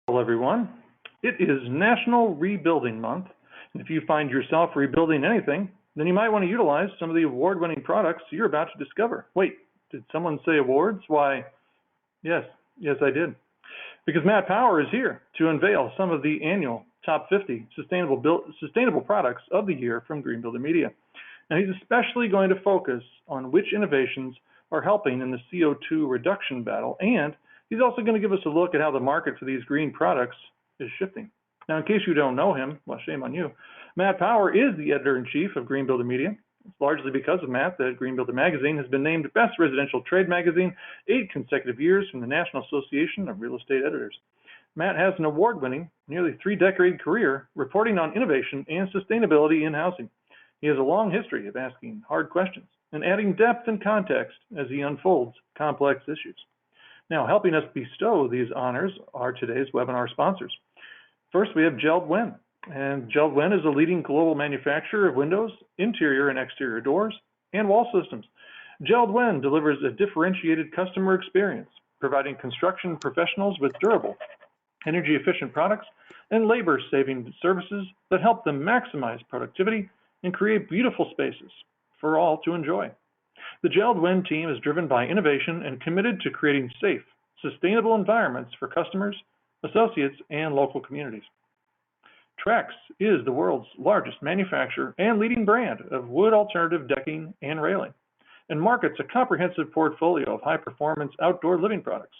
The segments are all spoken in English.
Hello, everyone. It is National Rebuilding Month, and if you find yourself rebuilding anything, then you might want to utilize some of the award-winning products you're about to discover. Wait, did someone say awards? Why, yes, I did. Because Matt Power is here to unveil some of the annual top 50 sustainable products of the year from Green Builder Media. Now, he's especially going to focus on which innovations are helping in the CO2 reduction battle, and he's also going to give us a look at how the market for these green products is shifting. Now, in case you don't know him, well, shame on you, Matt Power is the editor-in-chief of Green Builder Media. It's largely because of Matt that Green Builder Magazine has been named Best Residential Trade Magazine 8 consecutive years from the National Association of Real Estate Editors. Matt has an award-winning, nearly 3-decade career reporting on innovation and sustainability in housing. He has a long history of asking hard questions and adding depth and context as he unfolds complex issues. Now, helping us bestow these honors are today's webinar sponsors. First, we have JELD-WEN, and JELD-WEN is a leading global manufacturer of windows, interior and exterior doors, and wall systems. JELD-WEN delivers a differentiated customer experience, providing construction professionals with durable, energy-efficient products and labor-saving services that help them maximize productivity and create beautiful spaces for all to enjoy. The JELD-WEN team is driven by innovation and committed to creating safe, sustainable environments for customers, associates, and local communities. Trex is the world's largest manufacturer and leading brand of wood alternative decking and railing, and markets a comprehensive portfolio of high-performance outdoor living products.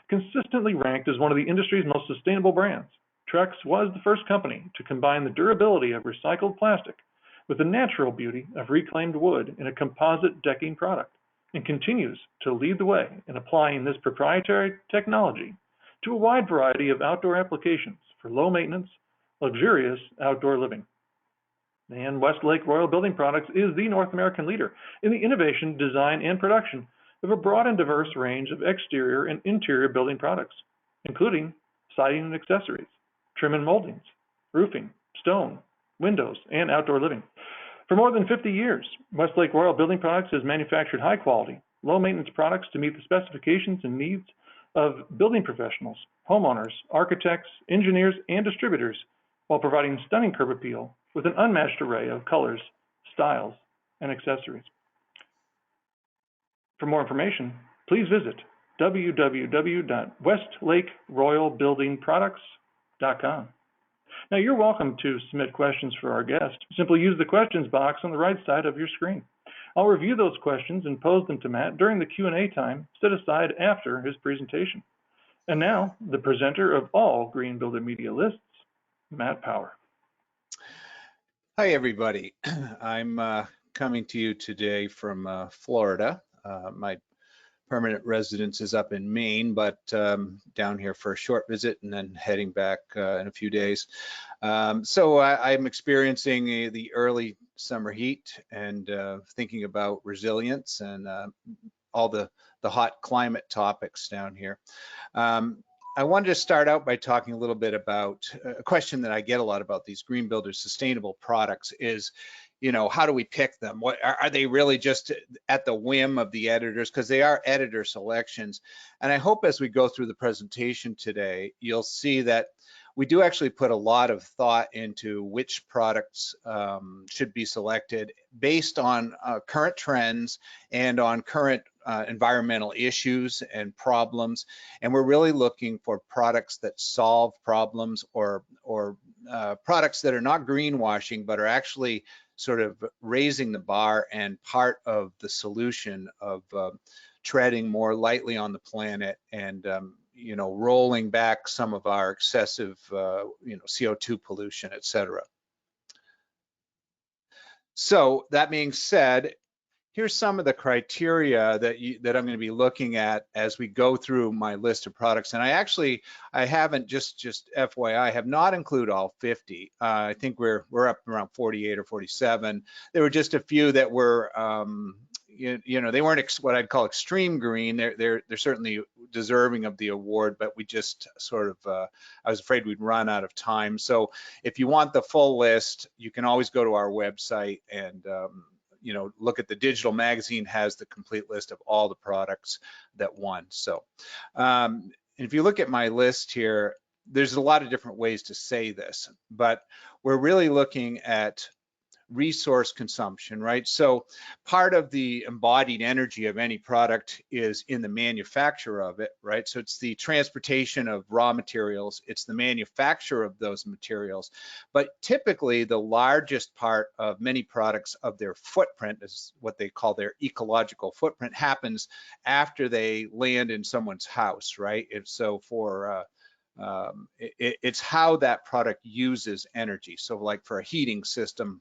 Consistently ranked as one of the industry's most sustainable brands, Trex was the first company to combine the durability of recycled plastic with the natural beauty of reclaimed wood in a composite decking product, and continues to lead the way in applying this proprietary technology to a wide variety of outdoor applications for low maintenance, luxurious outdoor living. And Westlake Royal Building Products is the North American leader in the innovation, design, and production of a broad and diverse range of exterior and interior building products, including siding and accessories, trim and moldings, roofing, stone, windows, and outdoor living. For more than 50 years, Westlake Royal Building Products has manufactured high-quality, low-maintenance products to meet the specifications and needs of building professionals, homeowners, architects, engineers, and distributors, while providing stunning curb appeal with an unmatched array of colors, styles, and accessories. For more information, please visit www.westlakeroyalbuildingproducts.com. Now, you're welcome to submit questions for our guest. Simply use the questions box on the right side of your screen. I'll review those questions and pose them to Matt during the Q&A time set aside after his presentation. And now, the presenter of all Green Builder Media lists, Matt Power. Hi, everybody. I'm coming to you today from Florida. My permanent residence is up in Maine, but down here for a short visit and then heading back in a few days. So I'm experiencing the early summer heat and thinking about resilience and all the hot climate topics down here. I wanted to start out by talking a little bit about a question that I get a lot about these Green Builder sustainable products is, you know, how do we pick them? What are they really just at the whim of the editors? Because they are editor selections. And I hope as we go through the presentation today, you'll see that we do actually put a lot of thought into which products should be selected based on current trends and on current environmental issues and problems. And we're really looking for products that solve problems or products that are not greenwashing, but are actually sort of raising the bar and part of the solution of treading more lightly on the planet and you know, rolling back some of our excessive you know, CO2 pollution, et cetera. So that being said, here's some of the criteria that I'm going to be looking at as we go through my list of products. And I haven't, just FYI, I have not included all 50. I think we're up around 48 or 47. There were just a few that were, you know, they weren't what I'd call extreme green. They're certainly deserving of the award, but we just sort of, I was afraid we'd run out of time. So if you want the full list, you can always go to our website and you know, look at the digital magazine has the complete list of all the products that won. So if you look at my list here, there's a lot of different ways to say this, but we're really looking at resource consumption, right? So part of the embodied energy of any product is in the manufacture of it, right? So it's the transportation of raw materials, it's the manufacture of those materials. But typically the largest part of many products of their footprint, is what they call their ecological footprint, happens after they land in someone's house, right? So for it's how that product uses energy. So like for a heating system,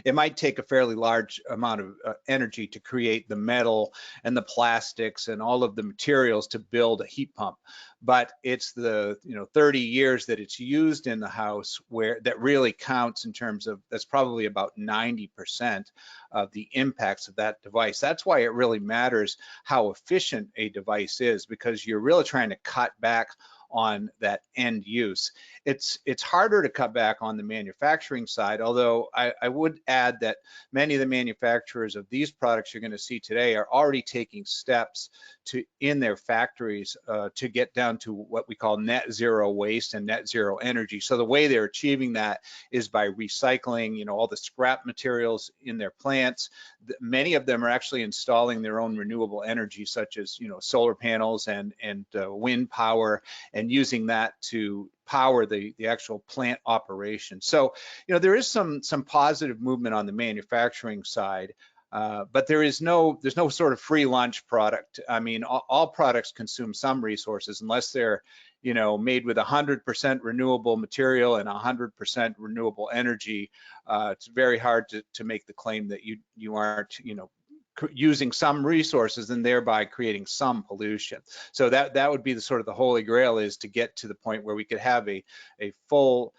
it might take a fairly large amount of energy to create the metal and the plastics and all of the materials to build a heat pump. But it's the 30 years that it's used in the house where that really counts in terms of, that's probably about 90% of the impacts of that device. That's why it really matters how efficient a device is, because you're really trying to cut back on that end use. It's harder to cut back on the manufacturing side, although I would add that many of the manufacturers of these products you're going to see today are already taking steps in their factories to get down to what we call net zero waste and net zero energy. So the way they're achieving that is by recycling, all the scrap materials in their plants. Many of them are actually installing their own renewable energy, such as solar panels and wind power, and using that to power the actual plant operation. So, there is some positive movement on the manufacturing side, but there's no sort of free lunch product. I mean, all products consume some resources, unless they're made with 100% renewable material and 100% renewable energy. It's very hard to make the claim that you aren't using some resources and thereby creating some pollution. So that would be the sort of the holy grail, is to get to the point where we could have a full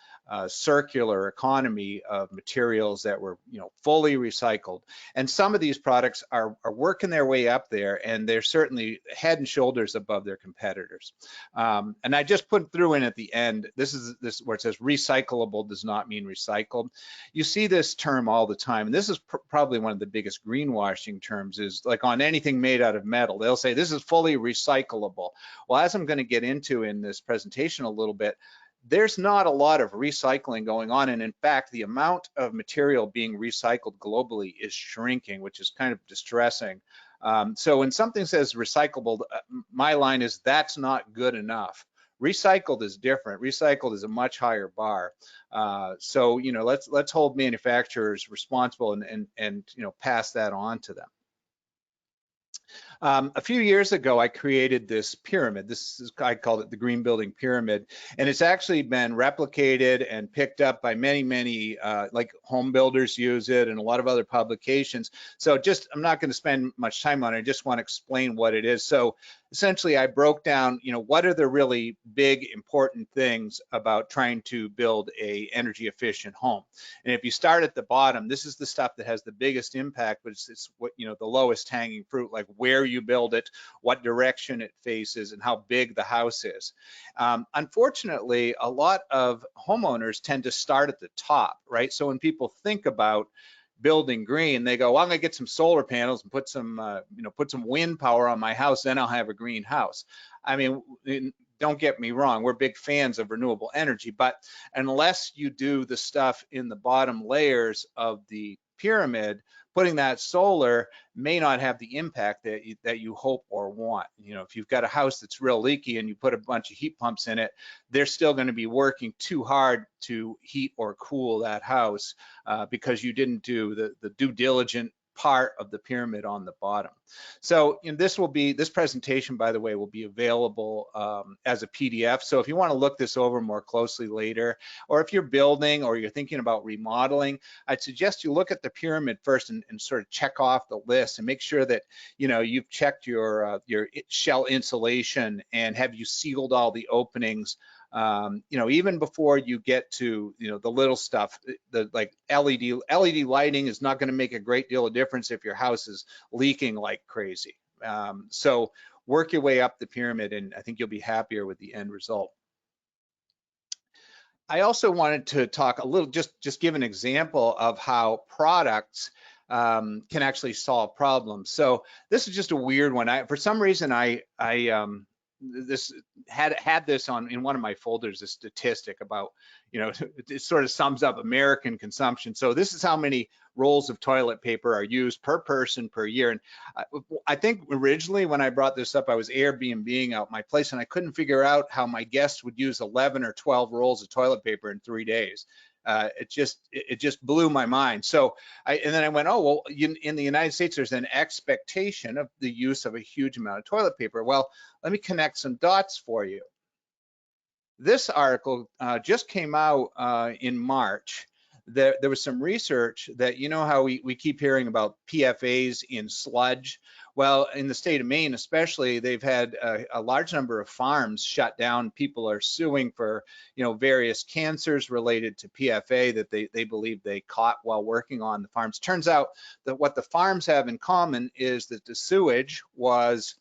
circular economy of materials that were fully recycled. And some of these products are working their way up there, and they're certainly head and shoulders above their competitors. And I just put through in at the end, this where it says recyclable does not mean recycled. You see this term all the time, and this is probably one of the biggest greenwashing terms, is like on anything made out of metal, they'll say this is fully recyclable. Well, as I'm going to get into in this presentation a little bit, there's not a lot of recycling going on, and in fact the amount of material being recycled globally is shrinking, which is kind of distressing. So when something says recyclable, my line is that's not good enough. Recycled is different. Recycled is a much higher bar. So let's hold manufacturers responsible and pass that on to them. A few years ago, I created this pyramid. I called it the Green Building Pyramid, and it's actually been replicated and picked up by many, like home builders use it, and a lot of other publications. So I'm not going to spend much time on it. I just want to explain what it is. So essentially, I broke down, what are the really big, important things about trying to build a energy efficient home. And if you start at the bottom, this is the stuff that has the biggest impact, but it's what, the lowest hanging fruit, like where you build it, what direction it faces, and how big the house is. Unfortunately, a lot of homeowners tend to start at the top, right? So when people think about building green, they go, well, I'm gonna get some solar panels and put some wind power on my house, then I'll have a green house. I mean, don't get me wrong, we're big fans of renewable energy, but unless you do the stuff in the bottom layers of the pyramid, putting that solar may not have the impact that you hope or want. If you've got a house that's real leaky and you put a bunch of heat pumps in it, they're still going to be working too hard to heat or cool that house because you didn't do the due diligent part of the pyramid on the bottom. So this presentation, by the way, will be available as a PDF. So if you want to look this over more closely later, or if you're building or you're thinking about remodeling, I'd suggest you look at the pyramid first and sort of check off the list and make sure that you've checked your shell insulation and have you sealed all the openings. Even before you get to the little stuff, like LED lighting is not going to make a great deal of difference if your house is leaking like crazy. So work your way up the pyramid, and I think you'll be happier with the end result. I also wanted to talk a little, just give an example of how products can actually solve problems. So this is just a weird one. For some reason, I this had this in one of my folders, a statistic about, it sort of sums up American consumption. So this is how many rolls of toilet paper are used per person per year. And I think originally when I brought this up, I was Airbnb-ing out my place, and I couldn't figure out how my guests would use 11 or 12 rolls of toilet paper in 3 days. It just blew my mind. So and then I went, oh, well, in the United States, there's an expectation of the use of a huge amount of toilet paper. Well, let me connect some dots for you. This article just came out in March. There was some research that, how we keep hearing about PFAS in sludge. Well, in the state of Maine especially, they've had a large number of farms shut down. People are suing for, various cancers related to PFA that they believe they caught while working on the farms. Turns out that what the farms have in common is that the sewage was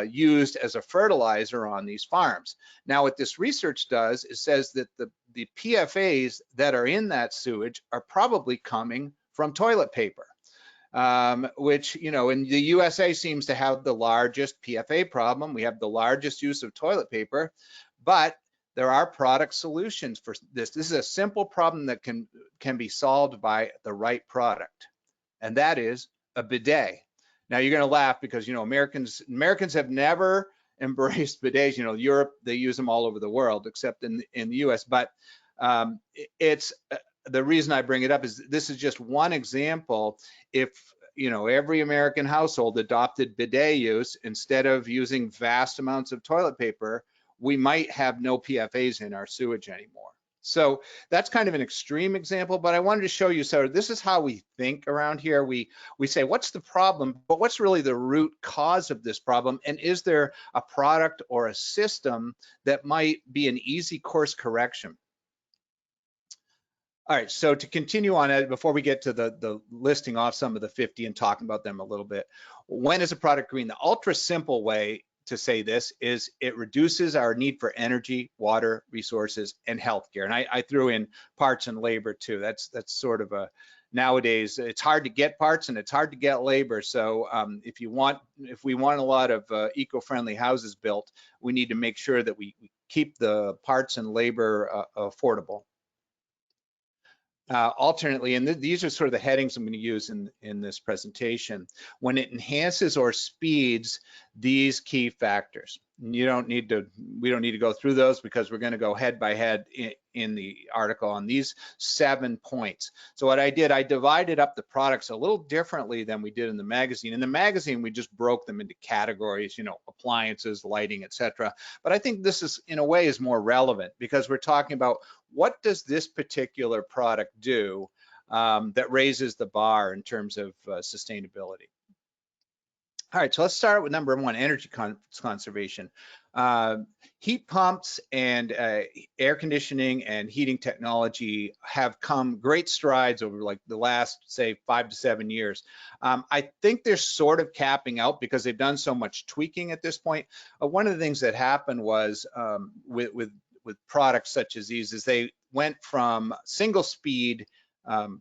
used as a fertilizer on these farms. Now, what this research does is says that the PFAS that are in that sewage are probably coming from toilet paper, which, in the USA seems to have the largest PFA problem. We have the largest use of toilet paper, but there are product solutions for this. This is a simple problem that can be solved by the right product, and that is a bidet. Now you're going to laugh because Americans have never embraced bidets. Europe, they use them all over the world except in the US. But it's the reason I bring it up is this is just one example. If every American household adopted bidet use instead of using vast amounts of toilet paper, we might have no PFAS in our sewage anymore. So that's kind of an extreme example, but I wanted to show you, so this is how we think around here. We say, what's the problem, but what's really the root cause of this problem? And is there a product or a system that might be an easy course correction? All right, so to continue on it, before we get to the listing off some of the 50 and talking about them a little bit, when is a product green? The ultra simple way to say this is it reduces our need for energy, water, resources, and healthcare. And I threw in parts and labor too. That's sort of a, nowadays it's hard to get parts and it's hard to get labor. So if we want a lot of eco-friendly houses built, we need to make sure that we keep the parts and labor affordable. Alternately, and these are sort of the headings I'm going to use in this presentation, when it enhances or speeds these key factors. We don't need to go through those because we're going to go head by head in the article on these 7 points. So what I did, I divided up the products a little differently than we did in the magazine. In the magazine, we just broke them into categories, appliances, lighting, etc. But I think this is, in a way, is more relevant because we're talking about what does this particular product do that raises the bar in terms of sustainability. All right, so let's start with number 1, energy conservation. Heat pumps and air conditioning and heating technology have come great strides over like the last, say, 5 to 7 years. I think they're sort of capping out because they've done so much tweaking at this point. One of the things that happened was with products such as these is they went from single speed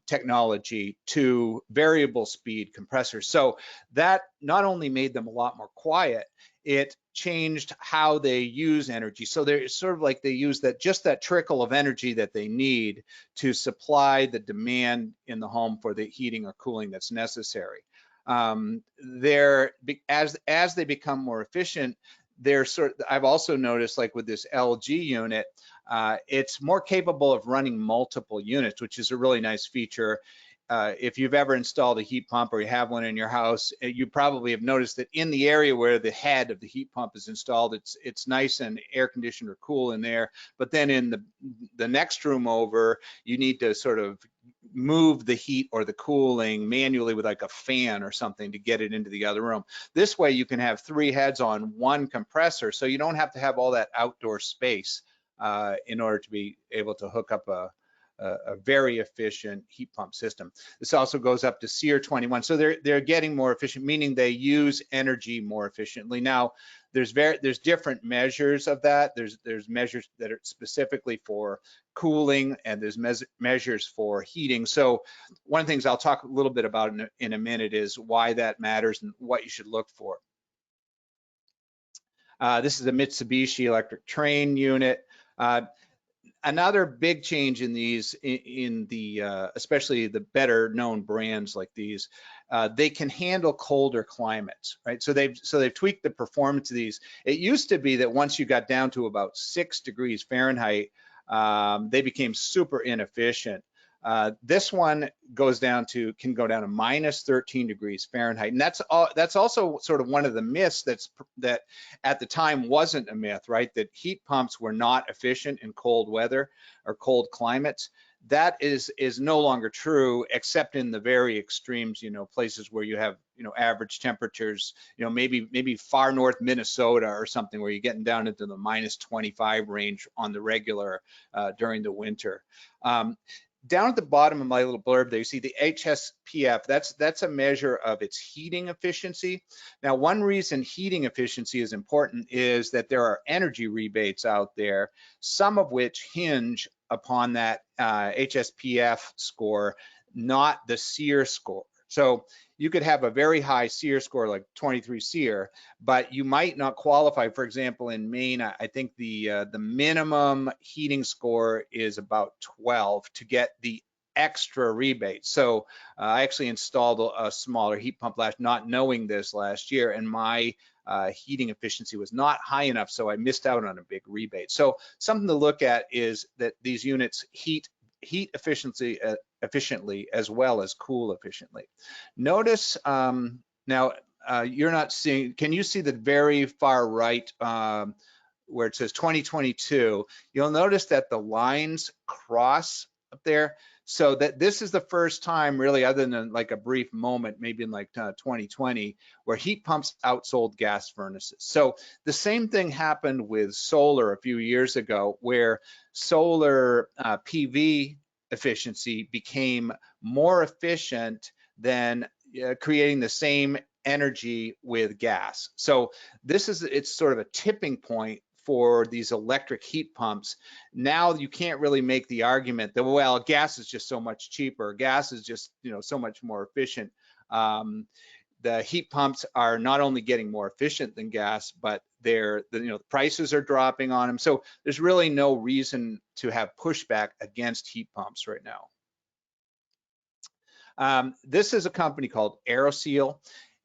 technology to variable speed compressors. So that not only made them a lot more quiet, it changed how they use energy. So they're sort of like they use just that trickle of energy that they need to supply the demand in the home for the heating or cooling that's necessary. As they become more efficient, I've also noticed, like with this LG unit, it's more capable of running multiple units, which is a really nice feature. If you've ever installed a heat pump or you have one in your house, you probably have noticed that in the area where the head of the heat pump is installed, it's nice and air conditioned or cool in there. But then in the next room over, you need to sort of move the heat or the cooling manually with like a fan or something to get it into the other room. This way you can have 3 heads on one compressor, so you don't have to have all that outdoor space in order to be able to hook up a very efficient heat pump system. This also goes up to SEER 21. So they're getting more efficient, meaning they use energy more efficiently. Now, there's different measures of that. There's measures that are specifically for cooling, and there's measures for heating. So one of the things I'll talk a little bit about in a minute is why that matters and what you should look for. This is a Mitsubishi electric train unit. Another big change in these, in the especially the better known brands like these, they can handle colder climates, right? So they've tweaked the performance of these. It used to be that once you got down to about 6 degrees Fahrenheit, they became super inefficient. This one can go down to minus 13 degrees Fahrenheit, and that's also sort of one of the myths that at the time wasn't a myth, right? That heat pumps were not efficient in cold weather or cold climates. That is no longer true, except in the very extremes, places where you have, average temperatures, maybe far north Minnesota or something, where you're getting down into the minus 25 range on the regular during the winter. Down at the bottom of my little blurb there, you see the HSPF. That's a measure of its heating efficiency. Now, one reason heating efficiency is important is that there are energy rebates out there, some of which hinge upon that HSPF score, not the SEER score. So you could have a very high SEER score, like 23 SEER, but you might not qualify. For example, in Maine, I think the minimum heating score is about 12 to get the extra rebate. So I actually installed a smaller heat pump not knowing this last year, and my heating efficiency was not high enough, so I missed out on a big rebate. So something to look at is that these units heat efficiently as well as cool efficiently. Notice now you're not seeing, can you see the very far right where it says 2022? You'll notice that the lines cross up there. So that this is the first time really, other than like a brief moment, maybe in like 2020, where heat pumps outsold gas furnaces. So the same thing happened with solar a few years ago, where solar PV efficiency became more efficient than creating the same energy with gas. So it's sort of a tipping point for these electric heat pumps. Now you can't really make the argument that, well, gas is just so much cheaper, gas is just so much more efficient. The heat pumps are not only getting more efficient than gas, but the prices are dropping on them. So there's really no reason to have pushback against heat pumps right now. This is a company called AeroSeal.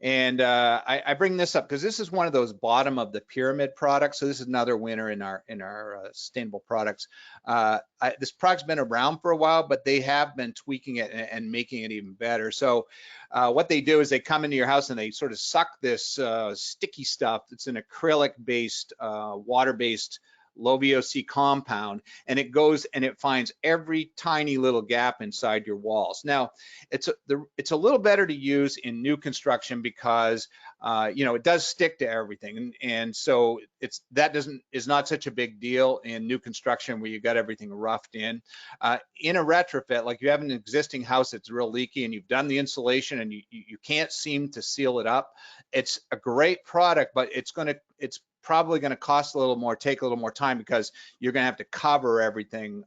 And I bring this up because this is one of those bottom of the pyramid products. So this is another winner in our sustainable products. This product's been around for a while, but they have been tweaking it and making it even better. So what they do is they come into your house and they sort of suck this sticky stuff. It's an acrylic-based, water-based low VOC compound, and it goes and it finds every tiny little gap inside your walls. Now, it's a little better to use in new construction because it does stick to everything, and so is not such a big deal in new construction where you got everything roughed in. In a retrofit, like you have an existing house that's real leaky and you've done the insulation and you can't seem to seal it up, it's a great product, but it's probably going to cost a little more, take a little more time, because you're going to have to cover everything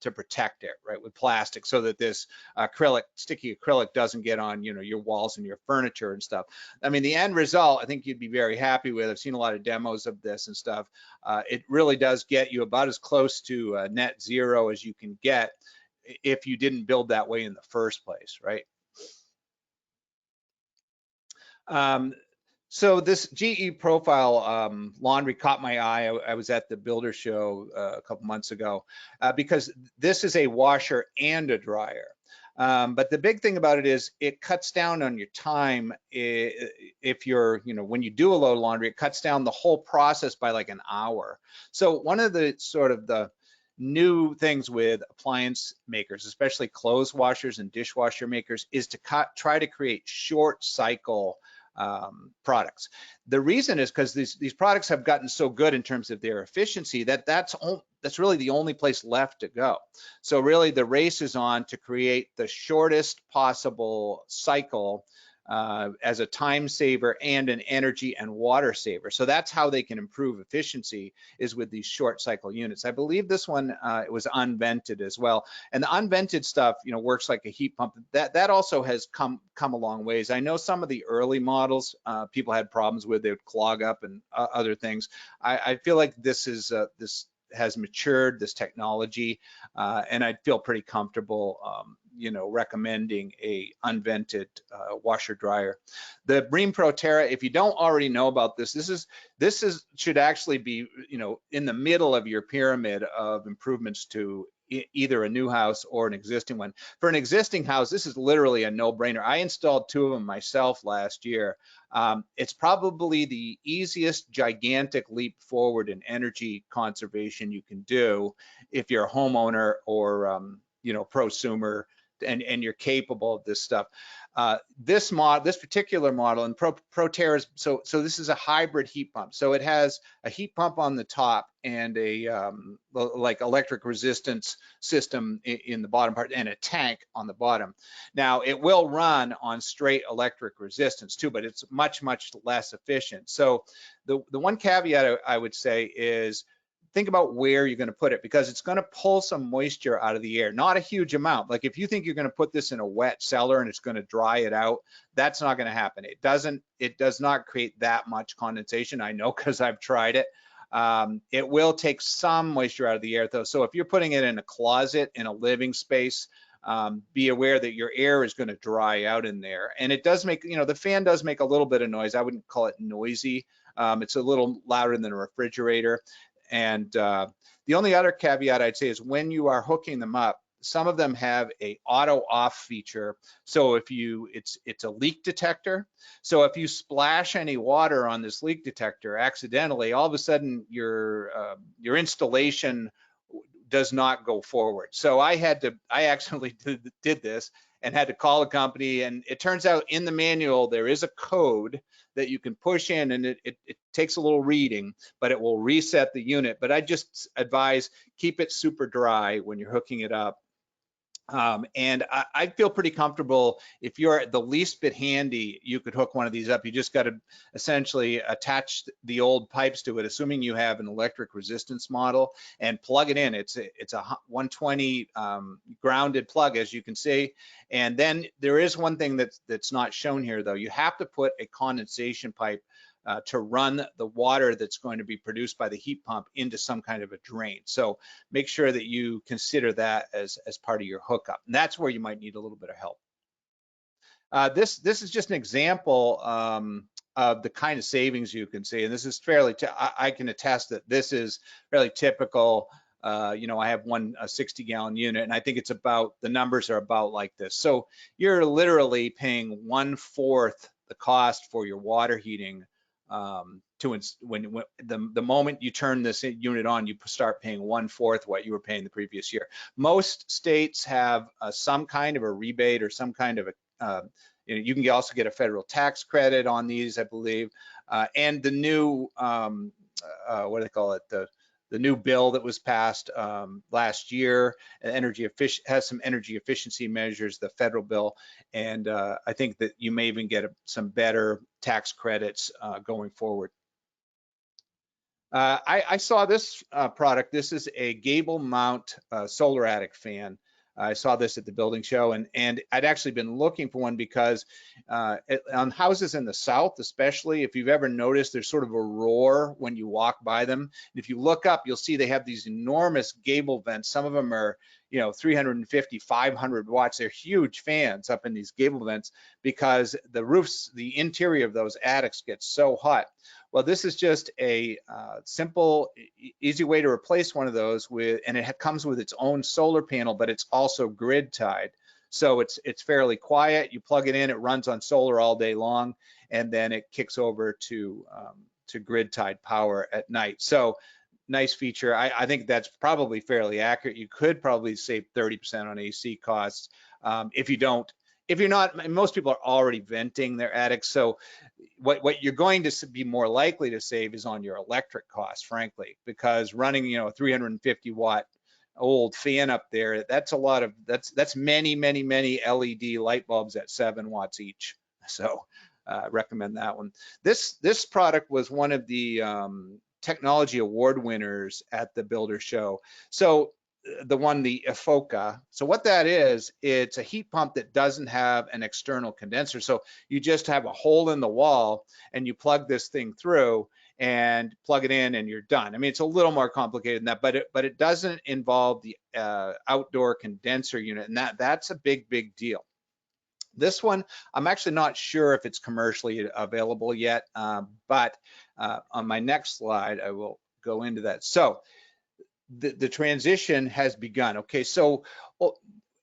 to protect it, right, with plastic, so that this sticky acrylic doesn't get on, your walls and your furniture and stuff. I mean, the end result, I think you'd be very happy with. I've seen a lot of demos of this and stuff. It really does get you about as close to net zero as you can get if you didn't build that way in the first place, right? So this GE Profile laundry caught my eye. I was at the Builder Show a couple months ago because this is a washer and a dryer. But the big thing about it is it cuts down on your time. If you're, when you do a load of laundry, it cuts down the whole process by like an hour. So one of the sort of the new things with appliance makers, especially clothes washers and dishwasher makers, is to try to create short cycle products. The reason is because these products have gotten so good in terms of their efficiency that's really the only place left to go. So really the race is on to create the shortest possible cycle as a time saver and an energy and water saver. So that's how they can improve efficiency, is with these short cycle units. I believe this one was unvented as well. And the unvented stuff, works like a heat pump. That also has come a long ways. I know some of the early models people had problems with. They would clog up and other things. I feel like this has matured, this technology, and I feel pretty comfortable recommending a unvented washer dryer. The Bream Pro Terra, if you don't already know about this, should actually be in the middle of your pyramid of improvements to either a new house or an existing one. For an existing house, this is literally a no-brainer. I installed 2 of them myself last year. It's probably the easiest gigantic leap forward in energy conservation you can do if you're a homeowner or prosumer and you're capable of this stuff. This particular model, and Pro Terra, so this is a hybrid heat pump. So it has a heat pump on the top and a like electric resistance system in the bottom part, and a tank on the bottom. Now it will run on straight electric resistance too, but it's much less efficient. So the one caveat I would say is, think about where you're going to put it, because it's going to pull some moisture out of the air, not a huge amount. Like if you think you're going to put this in a wet cellar and it's going to dry it out, that's not going to happen. It does not create that much condensation. I know, because I've tried it. It will take some moisture out of the air though. So if you're putting it in a closet, in a living space, be aware that your air is going to dry out in there. And it does make, the fan does make a little bit of noise. I wouldn't call it noisy. It's a little louder than a refrigerator. And the only other caveat I'd say is, when you are hooking them up, some of them have a auto off feature. So if it's a leak detector. So if you splash any water on this leak detector accidentally, all of a sudden your installation does not go forward. So I actually did this and had to call a company, and it turns out in the manual there is a code that you can push in, and it takes a little reading, but it will reset the unit. But I just advise, keep it super dry when you're hooking it up. And I feel pretty comfortable, if you're the least bit handy, you could hook one of these up. You just got to essentially attach the old pipes to it, assuming you have an electric resistance model, and plug it in. It's a 120 grounded plug, as you can see. And then there is one thing that's not shown here though. You have to put a condensation pipe to run the water that's going to be produced by the heat pump into some kind of a drain. So make sure that you consider that as part of your hookup. And that's where you might need a little bit of help. This is just an example of the kind of savings you can see. And this is I can attest that this is fairly typical. I have a 60-gallon unit, and I think the numbers are about like this. So you're literally paying 1/4 the cost for your water heating. When the moment you turn this unit on, you start paying 1/4 what you were paying the previous year. Most states have some kind of a rebate or some kind of you can also get a federal tax credit on these, I believe. And the new what do they call it? The new bill that was passed last year, has some energy efficiency measures, the federal bill, and I think that you may even get some better tax credits going forward. I saw this product. This is a gable mount solar attic fan. I saw this at the building show, and I'd actually been looking for one because on houses in the South, especially, if you've ever noticed, there's sort of a roar when you walk by them. And if you look up, you'll see they have these enormous gable vents. Some of them are 350, 500 watts. They're huge fans up in these gable vents, because the interior of those attics gets so hot. Well, this is just a simple, easy way to replace one of those and it comes with its own solar panel, but it's also grid tied. So it's fairly quiet. You plug it in, it runs on solar all day long, and then it kicks over to grid tied power at night. So nice feature. I think that's probably fairly accurate. You could probably save 30% on AC costs if you're not, most people are already venting their attics. So what you're going to be more likely to save is on your electric costs, frankly, because running, a 350 watt old fan up there, that's many LED light bulbs at 7 watts each. So recommend that one. This product was one of the technology award winners at the Builder Show. So the Efoca. So what that is, it's a heat pump that doesn't have an external condenser. So you just have a hole in the wall and you plug this thing through and plug it in and you're done. I mean, it's a little more complicated than that, but it doesn't involve the outdoor condenser unit, and that's a big deal. This one, I'm actually not sure if it's commercially available yet, but on my next slide, I will go into that. So the transition has begun. Okay, so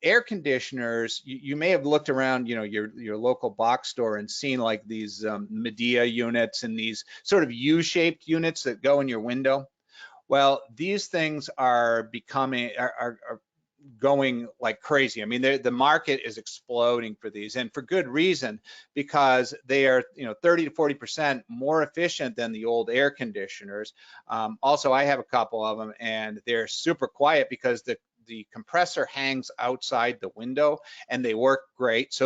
air conditioners, you may have looked around, your local box store and seen like these Medea units and these sort of U-shaped units that go in your window. Well, these things are going like crazy. I mean, the market is exploding for these, and for good reason, because they are 30 to 40% more efficient than the old air conditioners. Also, I have a couple of them, and they're super quiet because the compressor hangs outside the window, and they work great.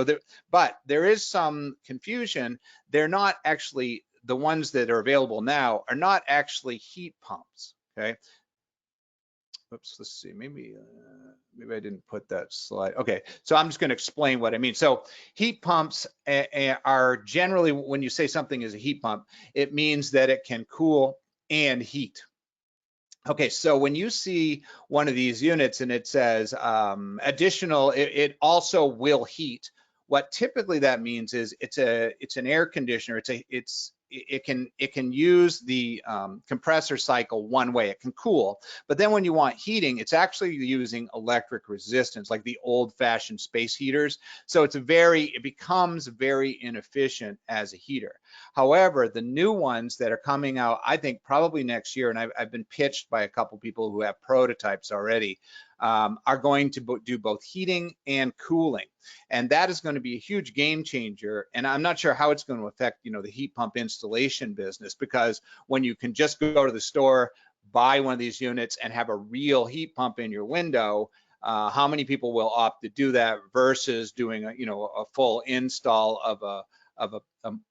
But there is some confusion. They're not actually, the ones that are available now are not actually heat pumps. Okay. Oops, let's see, maybe I didn't put that slide. Okay, so I'm just going to explain what I mean. So heat pumps are generally, when you say something is a heat pump, it means that it can cool and heat. Okay, so when you see one of these units and it says additional, it also will heat, what typically that means is it's an air conditioner. It can use the compressor cycle one way. It can cool, but then when you want heating, it's actually using electric resistance, like the old-fashioned space heaters. So it becomes very inefficient as a heater. However, the new ones that are coming out, I think probably next year, and I've been pitched by a couple people who have prototypes already, are going to do both heating and cooling. And that is going to be a huge game changer. And I'm not sure how it's going to affect, the heat pump installation business, because when you can just go to the store, buy one of these units and have a real heat pump in your window, how many people will opt to do that versus doing a full install of a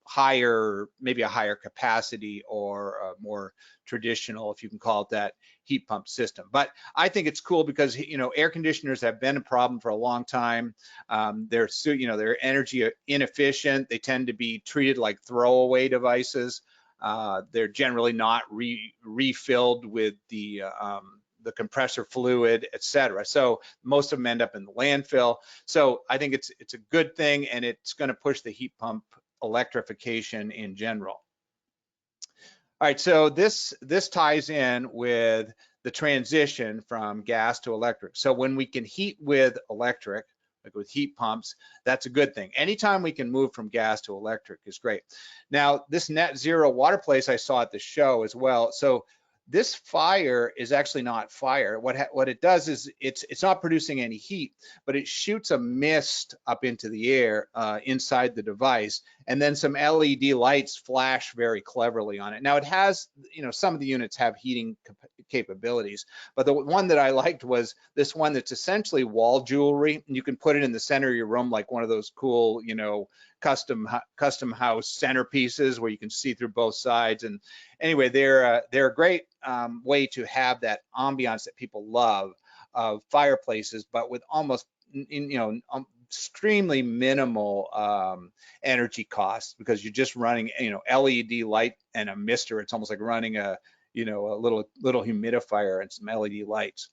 higher, maybe a higher capacity or a more traditional, if you can call it that, heat pump system. But I think it's cool because air conditioners have been a problem for a long time. They're energy inefficient. They tend to be treated like throwaway devices. They're generally not refilled with the compressor fluid, etc. So most of them end up in the landfill. So I think it's a good thing, and it's going to push the heat pump electrification in general. All right, so this ties in with the transition from gas to electric. So when we can heat with electric, like with heat pumps, that's a good thing. Anytime we can move from gas to electric is great. Now, this net zero water place I saw at the show as well. So this fire is actually not fire. What it does is it's not producing any heat, but it shoots a mist up into the air inside the device, and then some LED lights flash very cleverly on it. Now it has, some of the units have heating capabilities, but the one that I liked was this one that's essentially wall jewelry, and you can put it in the center of your room like one of those cool, custom house centerpieces where you can see through both sides. And anyway, they're a great way to have that ambiance that people love of fireplaces, but with almost extremely minimal energy costs, because you're just running LED light and a mister. It's almost like running a little humidifier and some LED lights.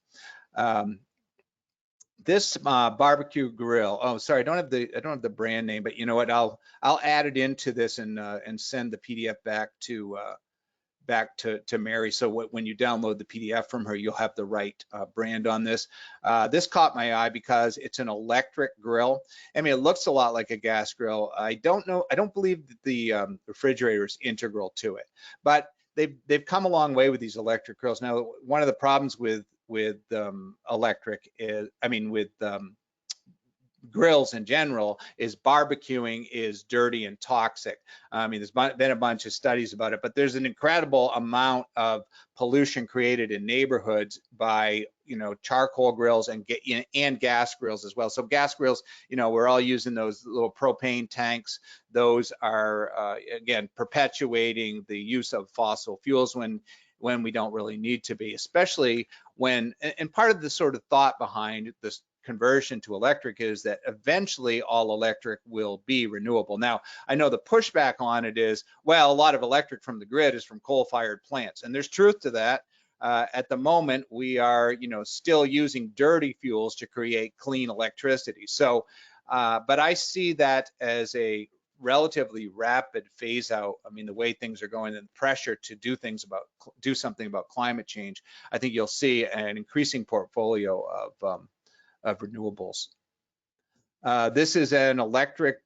This barbecue grill. Oh, sorry, I don't have the brand name, but you know what? I'll add it into this and send the PDF back to Mary. So when you download the PDF from her, you'll have the right brand on this. This caught my eye because it's an electric grill. I mean, it looks a lot like a gas grill. I don't believe that the refrigerator is integral to it, but they've come a long way with these electric grills. Now, one of the problems with electric is, with grills in general is barbecuing is dirty and toxic. I mean, there's been a bunch of studies about it, but there's an incredible amount of pollution created in neighborhoods by, you know, charcoal grills and gas grills as well. So gas grills, you know, we're all using those little propane tanks. Those are, again, perpetuating the use of fossil fuels when we don't really need to be, especially when, and part of the sort of thought behind this conversion to electric is that eventually all electric will be renewable. Now, I know the pushback on it is, well, a lot of electric from the grid is from coal-fired plants, and there's truth to that. At the moment, we are, you know, still using dirty fuels to create clean electricity. So, but I see that as a relatively rapid phase out. I mean, the way things are going and the pressure to do something about climate change, I think you'll see an increasing portfolio of renewables. This is an electric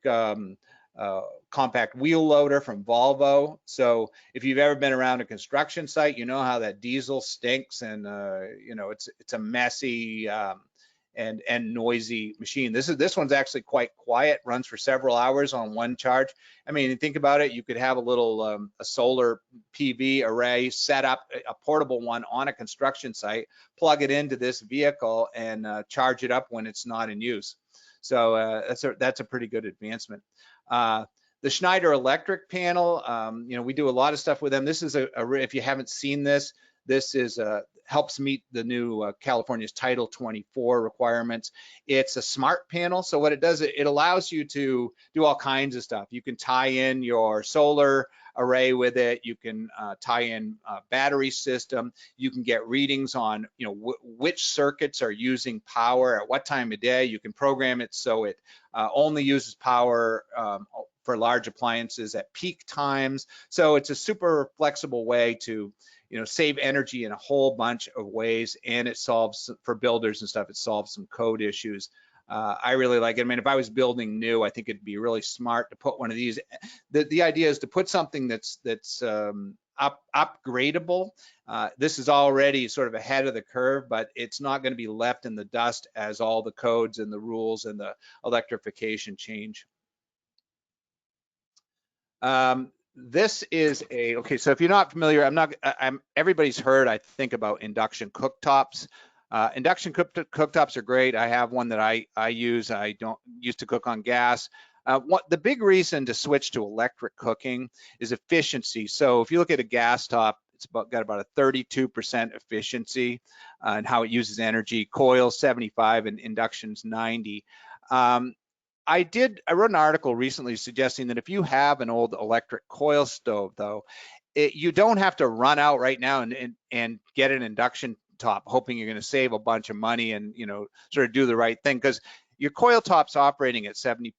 compact wheel loader from Volvo. So if you've ever been around a construction site, you know how that diesel stinks, and you know, it's a messy and noisy machine. This one's actually quite quiet, runs for several hours on one charge. I mean, think about it, you could have a little a solar PV array set up, a portable one on a construction site, plug it into this vehicle and charge it up when it's not in use. So that's a pretty good advancement. The Schneider electric panel, you know, we do a lot of stuff with them. This is if you haven't seen this, this is helps meet the new California's Title 24 requirements. It's a smart panel, so what it does, it allows you to do all kinds of stuff. You can tie in your solar array with it. You can tie in a battery system. You can get readings on, you know, which circuits are using power at what time of day. You can program it so it only uses power for large appliances at peak times. So it's a super flexible way to, you know, save energy in a whole bunch of ways, and it solves, for builders and stuff, it solves some code issues. I really like it. I mean, if I was building new, I think it'd be really smart to put one of these. The idea is to put something that's upgradable. This is already sort of ahead of the curve, but it's not going to be left in the dust as all the codes and the rules and the electrification change. This is okay, so if you're not familiar, everybody's heard, I think, about induction cooktops. Induction cooktops are great. I have one that I use. I don't used to cook on gas. The big reason to switch to electric cooking is efficiency. So if you look at a gas top, it's got about a 32% efficiency and how it uses energy. Coil 75 and induction's 90. I wrote an article recently suggesting that if you have an old electric coil stove, though, you don't have to run out right now and get an induction top hoping you're going to save a bunch of money and, you know, sort of do the right thing, because your coil top's operating at 75%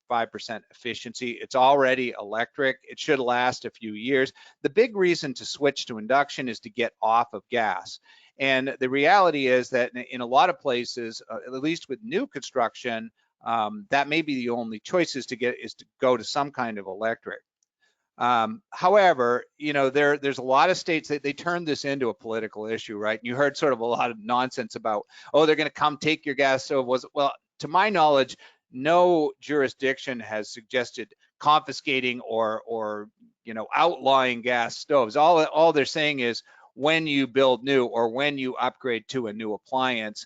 efficiency. It's already electric. It should last a few years. The big reason to switch to induction is to get off of gas. And the reality is that in a lot of places, at least with new construction, that may be the only choice is to go to some kind of electric. However, you know, there's a lot of states that they turned this into a political issue, right? You heard sort of a lot of nonsense about, oh, they're going to come take your gas stove. Well, to my knowledge, no jurisdiction has suggested confiscating or you know, outlawing gas stoves. All they're saying is when you build new or when you upgrade to a new appliance,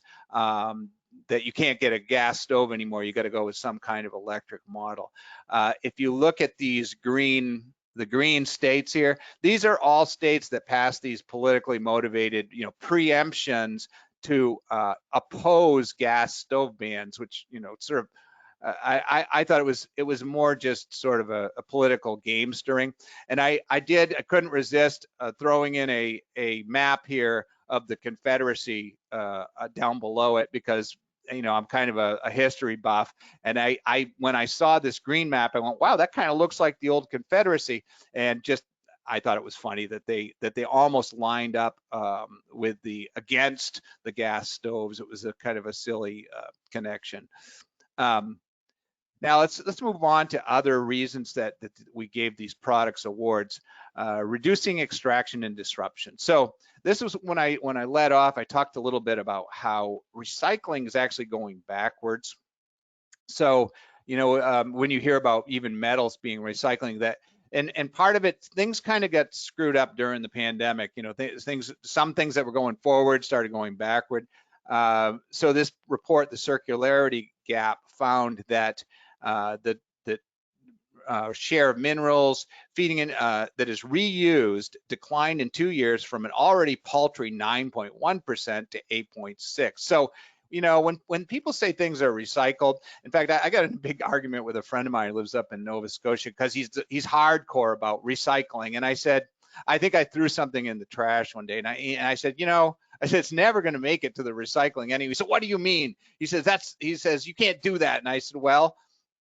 that you can't get a gas stove anymore. You got to go with some kind of electric model. If you look at the green states here, these are all states that pass these politically motivated, you know, preemptions to oppose gas stove bans, which, you know, sort of, I thought it was more just sort of a political game stirring. And I couldn't resist throwing in a map here of the Confederacy down below it, because, you know, I'm kind of a history buff, and when I saw this green map, I went, wow, that kind of looks like the old Confederacy, and just I thought it was funny that they almost lined up with against the gas stoves. It was a kind of a silly connection. Now let's move on to other reasons that we gave these products awards. Reducing extraction and disruption. So this was when I led off, I talked a little bit about how recycling is actually going backwards. So, when you hear about even metals being recycling, that and part of it, things kind of got screwed up during the pandemic. Some things that were going forward started going backward. So this report, the circularity gap, found that the share of minerals feeding in that is reused declined in 2 years from an already paltry 9.1% to 8.6. So, when people say things are recycled, in fact, I got in a big argument with a friend of mine who lives up in Nova Scotia because he's hardcore about recycling, and I said, I think I threw something in the trash one day, and I said, I said it's never going to make it to the recycling anyway. So what do you mean? He says you can't do that, and I said, well,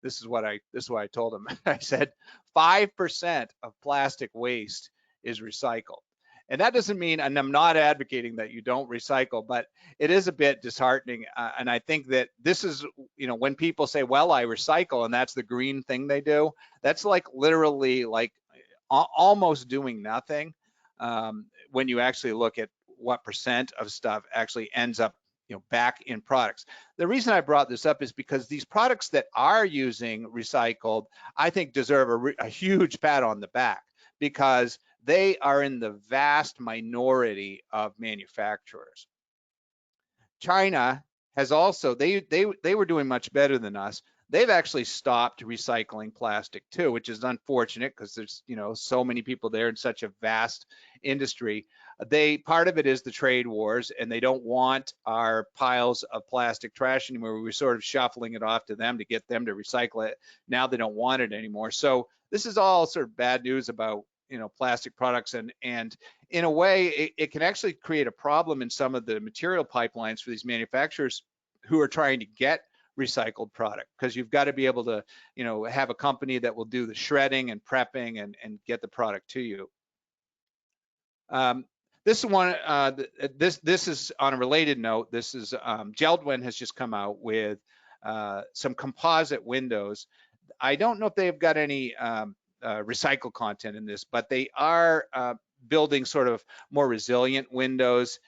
this is what I told him. I said 5% of plastic waste is recycled. And that doesn't mean, and I'm not advocating that you don't recycle, but it is a bit disheartening. And I think that this is, when people say, well, I recycle, and that's the green thing they do, that's like literally like almost doing nothing when you actually look at what percent of stuff actually ends up back in products. The reason I brought this up is because these products that are using recycled, I think deserve a huge pat on the back, because they are in the vast minority of manufacturers. China has also, they were doing much better than us. They've actually stopped recycling plastic too, which is unfortunate because there's so many people there in such a vast industry. Part of it is the trade wars, and they don't want our piles of plastic trash anymore. We're sort of shuffling it off to them to get them to recycle it. Now they don't want it anymore. So this is all sort of bad news about plastic products, and in a way it can actually create a problem in some of the material pipelines for these manufacturers who are trying to get recycled product, because you've got to be able to have a company that will do the shredding and prepping and get the product to you. This one, this is on a related note. This is Geldwin has just come out with some composite windows. I don't know if they've got any recycled content in this, but they are building sort of more resilient windows.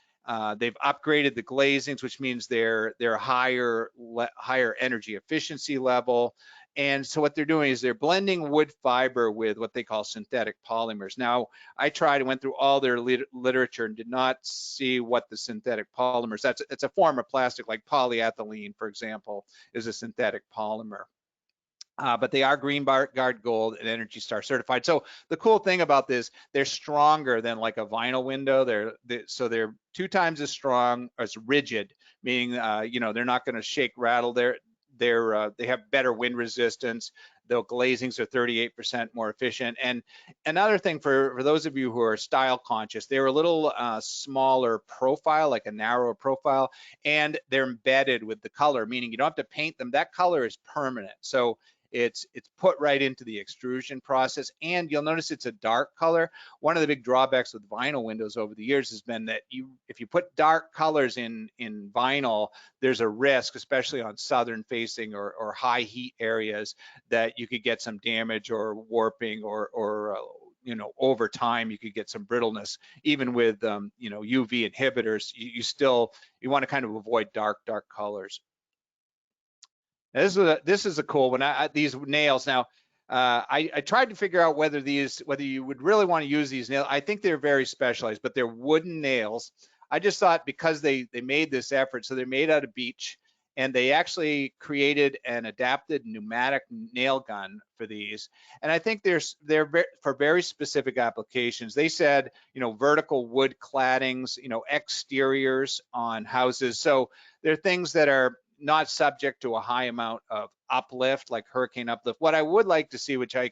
They've upgraded the glazings, which means they're higher energy efficiency level. And so what they're doing is they're blending wood fiber with what they call synthetic polymers. Now, I tried and went through all their literature and did not see what the synthetic polymers, it's a form of plastic, like polyethylene, for example, is a synthetic polymer. But they are Green Guard Gold and Energy Star certified. So the cool thing about this, they're stronger than like a vinyl window. So they're 2 times as strong, as rigid, meaning they're not going to shake, rattle. They have better wind resistance. The glazings are 38% more efficient. And another thing for those of you who are style conscious, they're a little smaller profile, like a narrower profile, and they're embedded with the color, meaning you don't have to paint them. That color is permanent. So it's put right into the extrusion process, and you'll notice it's a dark color. One of the big drawbacks with vinyl windows over the years has been that if you put dark colors in vinyl, there's a risk, especially on southern facing or high heat areas, that you could get some damage or warping, or over time you could get some brittleness. Even with UV inhibitors, you want to kind of avoid dark colors. This is a cool one. These nails. Now, I tried to figure out whether you would really want to use these nails. I think they're very specialized, but they're wooden nails. I just thought, because they made this effort, so they're made out of beech, and they actually created an adapted pneumatic nail gun for these. And I think they're for very specific applications. They said, vertical wood claddings, exteriors on houses. So they're things that are not subject to a high amount of uplift, like hurricane uplift. What I would like to see, which I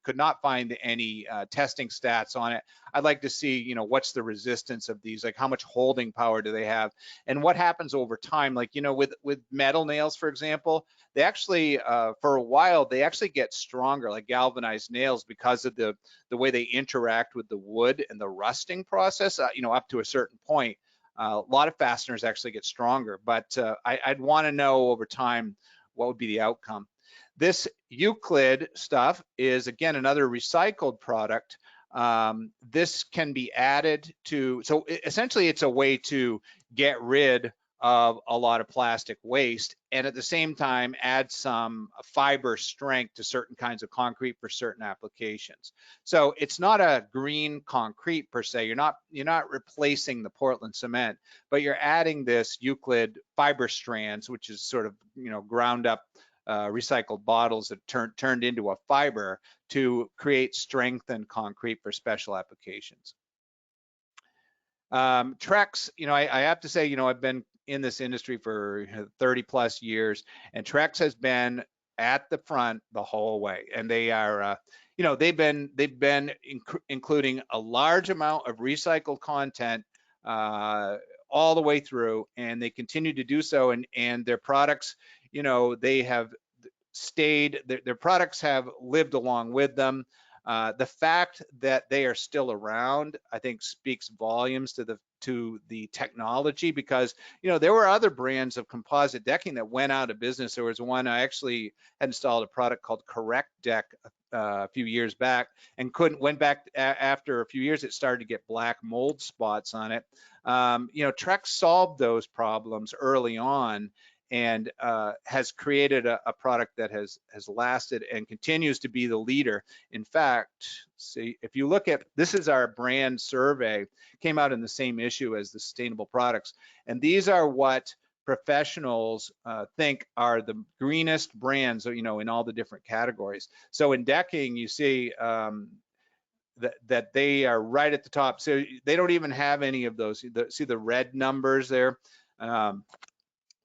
could not find any testing stats on it, I'd like to see, what's the resistance of these, like how much holding power do they have, and what happens over time. Like, with metal nails, for example, they actually, for a while, they actually get stronger, like galvanized nails, because of the way they interact with the wood and the rusting process, up to a certain point. A lot of fasteners actually get stronger, but I'd want to know over time what would be the outcome. This Euclid stuff is, again, another recycled product. This can be added to, so essentially it's a way to get rid of a lot of plastic waste, and at the same time add some fiber strength to certain kinds of concrete for certain applications. So it's not a green concrete per se. You're not replacing the Portland cement, but you're adding this Euclid fiber strands, which is sort of ground up recycled bottles that turned into a fiber to create strengthened concrete for special applications. Trex, I have to say, I've been in this industry for 30 plus years, and Trex has been at the front the whole way, and they are, they've been including a large amount of recycled content all the way through, and they continue to do so, and their products, they have stayed, their products have lived along with them. The fact that they are still around, I think, speaks volumes to the technology, because there were other brands of composite decking that went out of business. There was one, I actually had installed a product called Correct Deck a few years back, and went back after a few years. It started to get black mold spots on it. Trex solved those problems early on, and has created a product that has lasted and continues to be the leader. In fact, see, if you look at, this is our brand survey, came out in the same issue as the sustainable products, and these are what professionals think are the greenest brands, in all the different categories. So in decking, you see that they are right at the top. So they don't even have any of those. See the red numbers there?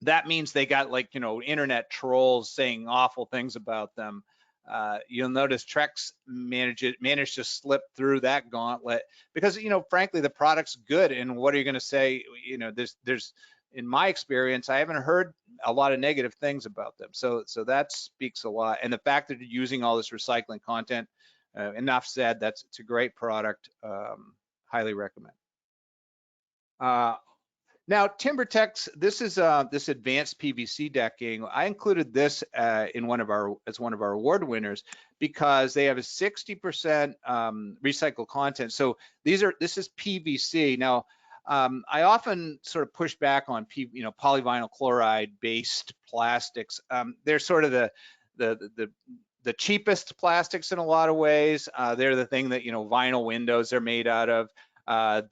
That means they got internet trolls saying awful things about them. You'll notice Trex managed to slip through that gauntlet because frankly the product's good, and what are you going to say? There's in my experience, I haven't heard a lot of negative things about them. So that speaks a lot, and the fact that you're using all this recycling content. Enough said. It's a great product. Highly recommend. Now, TimberTech's, this is this advanced PVC decking. I included this as one of our award winners because they have a 60% recycled content. So this is PVC. Now, I often sort of push back on polyvinyl chloride based plastics. They're sort of the cheapest plastics in a lot of ways. They're the thing that vinyl windows are made out of.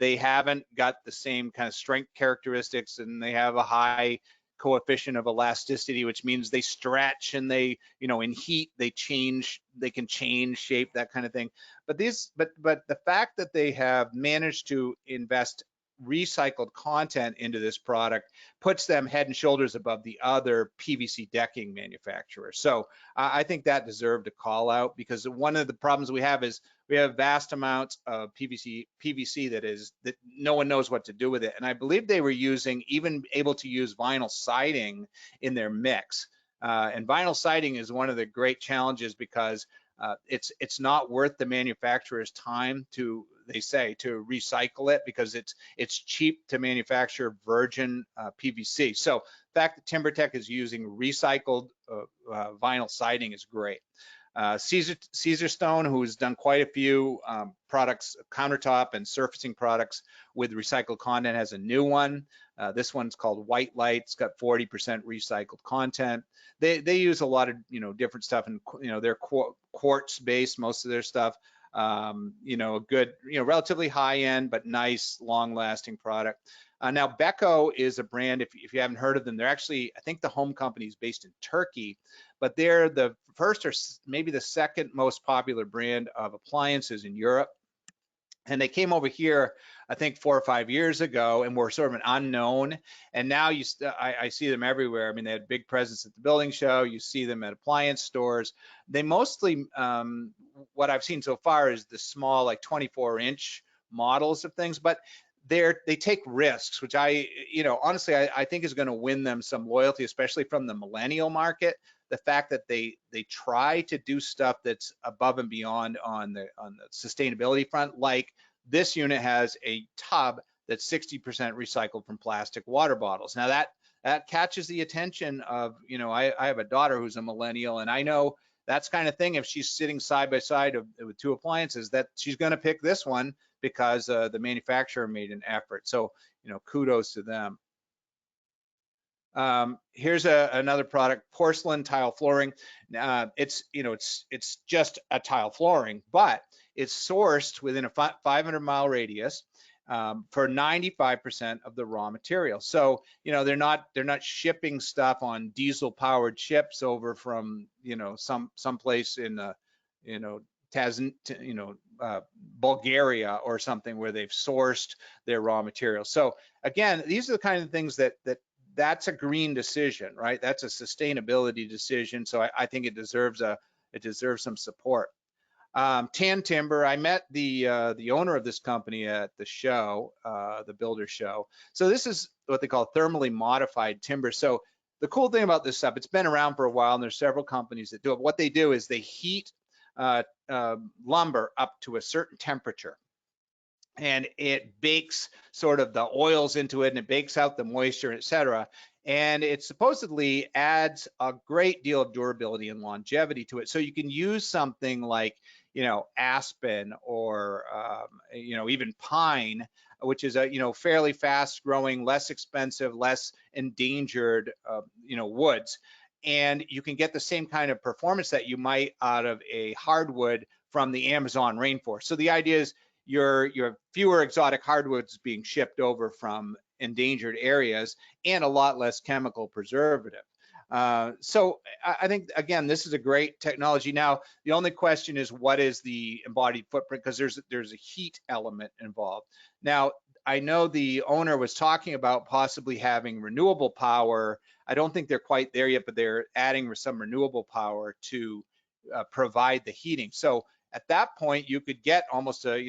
They haven't got the same kind of strength characteristics, and they have a high coefficient of elasticity, which means they stretch, and they, in heat, they can change shape, that kind of thing. But the fact that they have managed to invest recycled content into this product puts them head and shoulders above the other PVC decking manufacturers. So I think that deserved a call out, because one of the problems we have is we have vast amounts of PVC that no one knows what to do with it. And I believe they were even able to use vinyl siding in their mix. And vinyl siding is one of the great challenges because it's not worth the manufacturer's time to recycle it, because it's cheap to manufacture virgin PVC. So the fact that TimberTech is using recycled vinyl siding is great. Caesarstone, who's done quite a few products, countertop and surfacing products with recycled content, has a new one. This one's called White Light. It's got 40% recycled content. They use a lot of different stuff, and they're quartz based, most of their stuff. A good, relatively high end but nice long lasting product. Now Beko is a brand, if you haven't heard of them, they're actually, I think the home company is based in Turkey, but they're the first or maybe the second most popular brand of appliances in Europe. And they came over here, I think 4 or 5 years ago, and were sort of an unknown. And now I see them everywhere. I mean, they had big presence at the building show. You see them at appliance stores. They mostly, what I've seen so far is the small, like 24-inch models of things, but they take risks, which honestly, I think is going to win them some loyalty, especially from the millennial market. The fact that they try to do stuff that's above and beyond on the sustainability front, like this unit has a tub that's 60% recycled from plastic water bottles. Now that catches the attention of, I have a daughter who's a millennial, and I know that's kind of thing, if she's sitting side by side with two appliances, that she's going to pick this one because the manufacturer made an effort. So kudos to them. Here's another product, porcelain tile flooring. It's it's just a tile flooring, but it's sourced within a 500-mile radius for 95% of the raw material. So they're not shipping stuff on diesel-powered ships over from someplace in Bulgaria or something where they've sourced their raw material. So again, these are the kind of things that's a green decision, right? That's a sustainability decision. So I think it deserves some support. Tan timber. I met the owner of this company at the show, the builder show. So this is what they call thermally modified timber. So the cool thing about this stuff, it's been around for a while, and there's several companies that do it. What they do is they heat lumber up to a certain temperature, and it bakes sort of the oils into it, and it bakes out the moisture, etc. And it supposedly adds a great deal of durability and longevity to it. So you can use something like, aspen or, even pine, which is a, fairly fast growing, less expensive, less endangered, woods. And you can get the same kind of performance that you might out of a hardwood from the Amazon rainforest. So the idea is you have fewer exotic hardwoods being shipped over from endangered areas and a lot less chemical preservative. So I think, again, this is a great technology. Now, the only question is, what is the embodied footprint? Because there's a heat element involved. Now, I know the owner was talking about possibly having renewable power. I don't think they're quite there yet, but they're adding some renewable power to provide the heating. So at that point, you could get almost a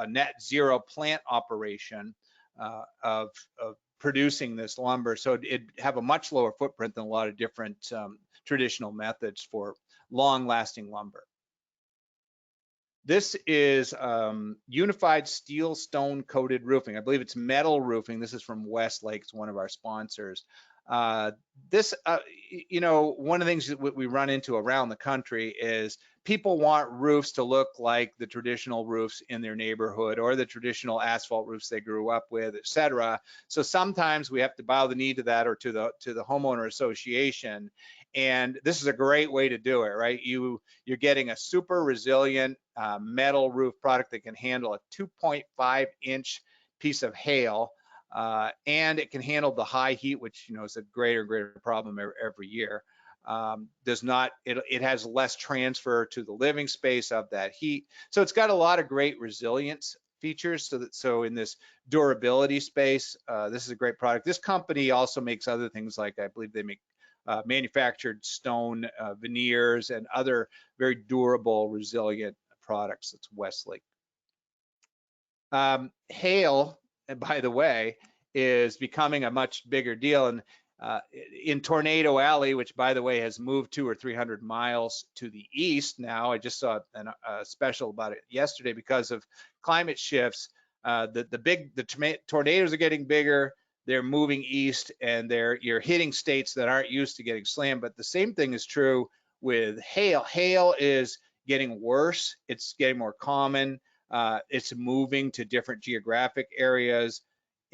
net zero plant operation of producing this lumber. So it'd have a much lower footprint than a lot of different traditional methods for long-lasting lumber. This is unified steel stone coated roofing. I believe it's metal roofing. This is from Westlake. It's one of our sponsors. One of the things that we run into around the country is people want roofs to look like the traditional roofs in their neighborhood or the traditional asphalt roofs they grew up with, etc. So sometimes we have to bow the knee to that, or to the homeowner association. And this is a great way to do it, right? You're getting a super resilient metal roof product that can handle a 2.5-inch piece of hail. And it can handle the high heat, which is a greater and greater problem every year. It has less transfer to the living space of that heat. So it's got a lot of great resilience features. So in this durability space, this is a great product. This company also makes other things, like I believe they make manufactured stone veneers and other very durable, resilient products. It's Westlake. Hail, and by the way, is becoming a much bigger deal. And in Tornado Alley, which by the way has moved 200 or 300 miles to the east now, I just saw a special about it yesterday, because of climate shifts. The tornadoes are getting bigger. They're moving east, and you're hitting states that aren't used to getting slammed. But the same thing is true with hail. Hail is getting worse. It's getting more common. It's moving to different geographic areas.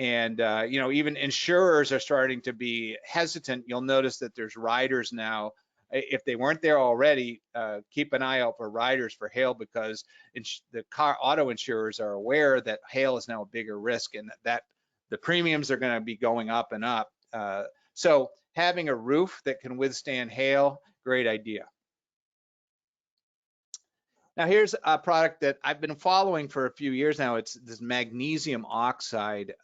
And even insurers are starting to be hesitant. You'll notice that there's riders now. If they weren't there already, keep an eye out for riders for hail, because the auto insurers are aware that hail is now a bigger risk, and that the premiums are going to be going up and up. So having a roof that can withstand hail, great idea. Now here's a product that I've been following for a few years now. It's this magnesium oxide.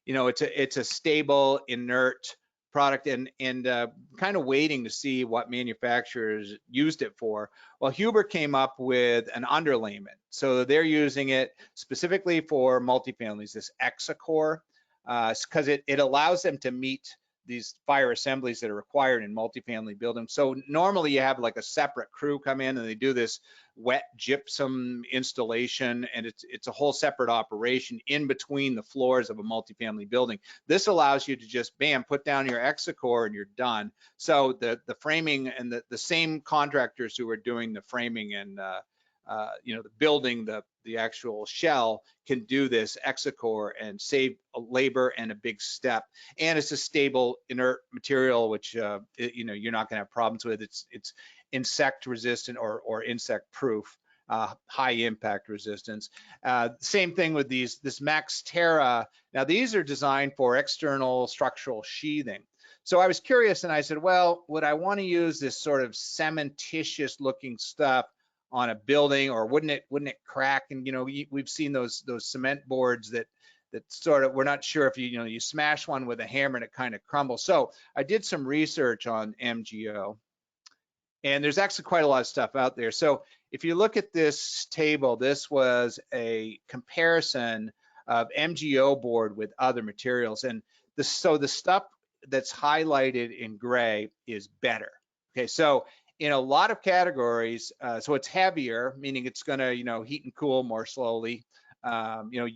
It's a stable, inert product, and kind of waiting to see what manufacturers used it for. Well, Huber came up with an underlayment. So they're using it specifically for multifamilies, this Exacore, because it allows them to meet these fire assemblies that are required in multifamily buildings. So normally you have like a separate crew come in and they do this wet gypsum installation, and it's a whole separate operation in between the floors of a multifamily building. This allows you to just bam, put down your Exacore and you're done. So the framing, and the same contractors who are doing the framing and the building, the actual shell can do this Exacore and save labor and a big step. And it's a stable inert material, which you're not going to have problems with. It's insect resistant or insect proof. High impact resistance. Same thing with this Max Terra. Now these are designed for external structural sheathing. So I was curious and I said, well, would I want to use this sort of cementitious looking stuff on a building, or wouldn't it crack? And we've seen those cement boards that sort of, we're not sure if you smash one with a hammer and it kind of crumbles. So I did some research on MGO. And there's actually quite a lot of stuff out there. So if you look at this table, this was a comparison of MGO board with other materials. And so the stuff that's highlighted in gray is better. Okay, so in a lot of categories, so it's heavier, meaning it's going to heat and cool more slowly.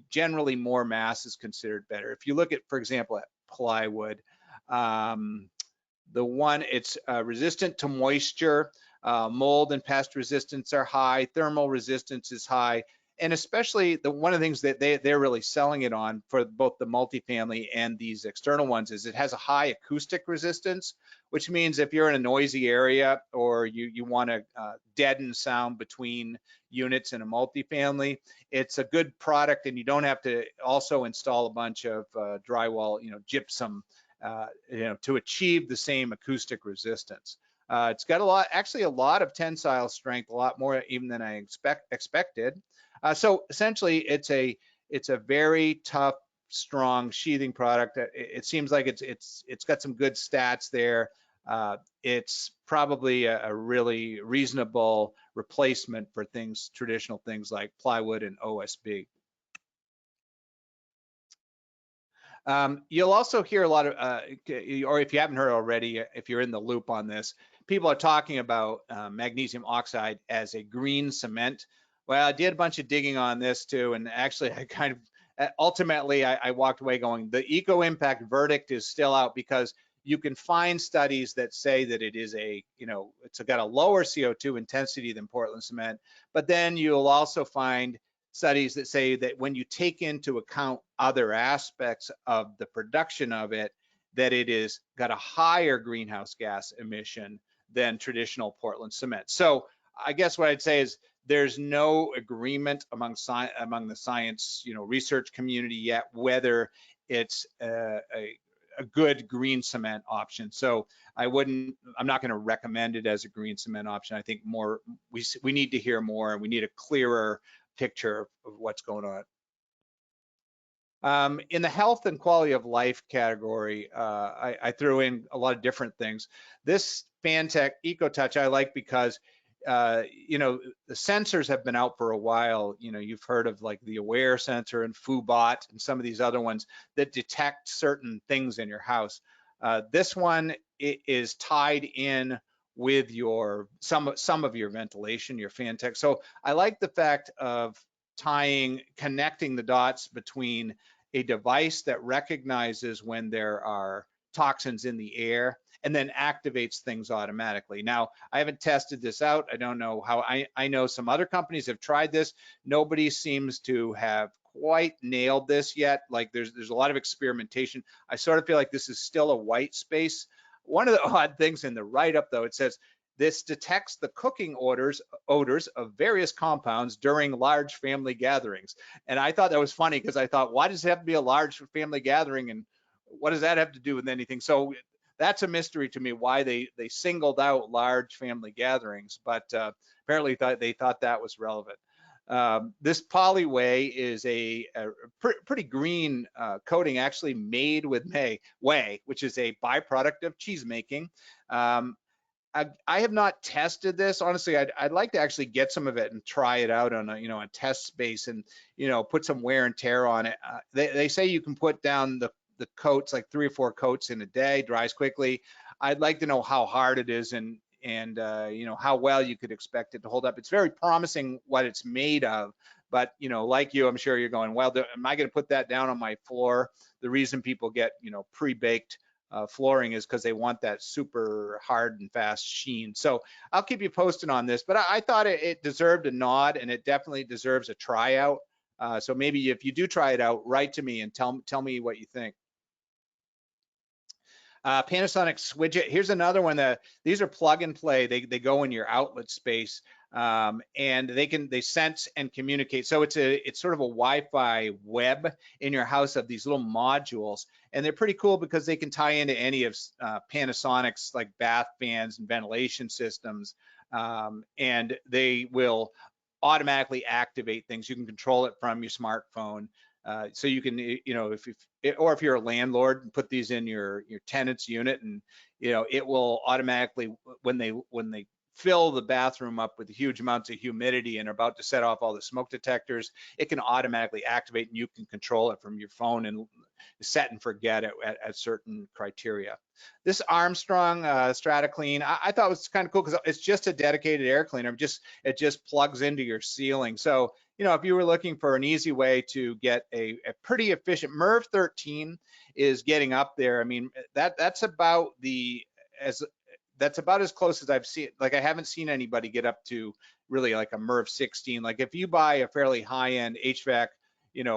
Generally more mass is considered better. If you look at, for example, at plywood, it's resistant to moisture, mold and pest resistance are high, thermal resistance is high, and especially one of the things that they're really selling it on for both the multifamily and these external ones is it has a high acoustic resistance, which means if you're in a noisy area or you want to deaden sound between units in a multifamily, it's a good product, and you don't have to also install a bunch of drywall, gypsum, to achieve the same acoustic resistance. It's got a lot of tensile strength, a lot more even than I expected. So essentially, it's a very tough, strong sheathing product. It seems like it's got some good stats there. It's probably a really reasonable replacement for traditional things like plywood and OSB. You'll also hear a lot of, or if you haven't heard already, if you're in the loop on this, people are talking about magnesium oxide as a green cement. Well, I did a bunch of digging on this too, and actually I kind of, ultimately I walked away going, the eco impact verdict is still out, because you can find studies that say that it is it's got a lower CO2 intensity than Portland cement, but then you'll also find studies that say that when you take into account other aspects of the production of it, that it is got a higher greenhouse gas emission than traditional Portland cement. So I guess what I'd say is there's no agreement among the science research community yet whether it's a good green cement option. So I'm not going to recommend it as a green cement option. I think we need to hear more, and we need a clearer picture of what's going on. In the health and quality of life category, I threw in a lot of different things. This Fantech EcoTouch I like because the sensors have been out for a while. You've heard of like the Aware sensor and Foobot and some of these other ones that detect certain things in your house. This one is tied in with some of your ventilation, your Fantech. So I like the fact of connecting the dots between a device that recognizes when there are toxins in the air and then activates things automatically. Now, I haven't tested this out. I don't know how. I know some other companies have tried this. Nobody seems to have quite nailed this yet. Like there's a lot of experimentation. I sort of feel like this is still a white space. One of the odd things in the write-up, though, it says this detects the cooking odors of various compounds during large family gatherings. And I thought that was funny, because I thought, why does it have to be a large family gathering, and what does that have to do with anything? So that's a mystery to me, why they singled out large family gatherings, but apparently they thought that was relevant. This Polyway is a pretty green coating, actually made with whey, which is a byproduct of cheese making. I have not tested this. Honestly, I'd like to actually get some of it and try it out on a test space, and put some wear and tear on it. They say you can put down the coats, like 3 or 4 coats in a day, dries quickly. I'd like to know how hard it is and how well you could expect it to hold up. It's very promising what it's made of, but like you, I'm sure you're going, well, am I going to put that down on my floor? The reason people get pre-baked flooring is because they want that super hard and fast sheen. So I'll keep you posted on this, but I thought it deserved a nod, and it definitely deserves a tryout. So maybe if you do try it out, write to me and tell me what you think. Panasonic Swidget. Here's another one that these are plug and play. They go in your outlet space, and they sense and communicate. So it's sort of a Wi-Fi web in your house of these little modules, and they're pretty cool because they can tie into any of Panasonic's like bath fans and ventilation systems, and they will automatically activate things. You can control it from your smartphone. So you can, if you're a landlord, put these in your tenant's unit, and it will automatically, when they fill the bathroom up with huge amounts of humidity and are about to set off all the smoke detectors, it can automatically activate, and you can control it from your phone and set and forget it at certain criteria. This Armstrong StrataClean, I thought was kind of cool because it's just a dedicated air cleaner. It just plugs into your ceiling. So if you were looking for an easy way to get a pretty efficient, MERV 13 is getting up there. I mean, that's about as close as I've seen. Like, I haven't seen anybody get up to really like a MERV 16. Like, if you buy a fairly high-end HVAC,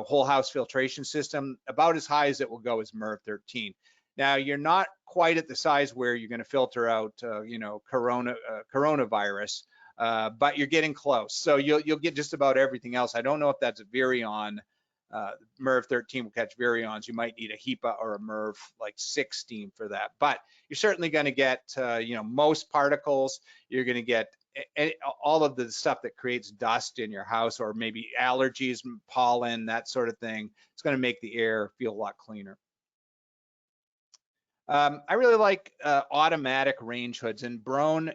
whole house filtration system, about as high as it will go is MERV 13. Now, you're not quite at the size where you're going to filter out, coronavirus. But you're getting close. So you'll get just about everything else. I don't know if that's a Virion. MERV 13 will catch Virions. You might need a HEPA or a MERV like 16 for that. But you're certainly going to get, most particles. You're going to get all of the stuff that creates dust in your house, or maybe allergies, pollen, that sort of thing. It's going to make the air feel a lot cleaner. I really like automatic range hoods, and Brown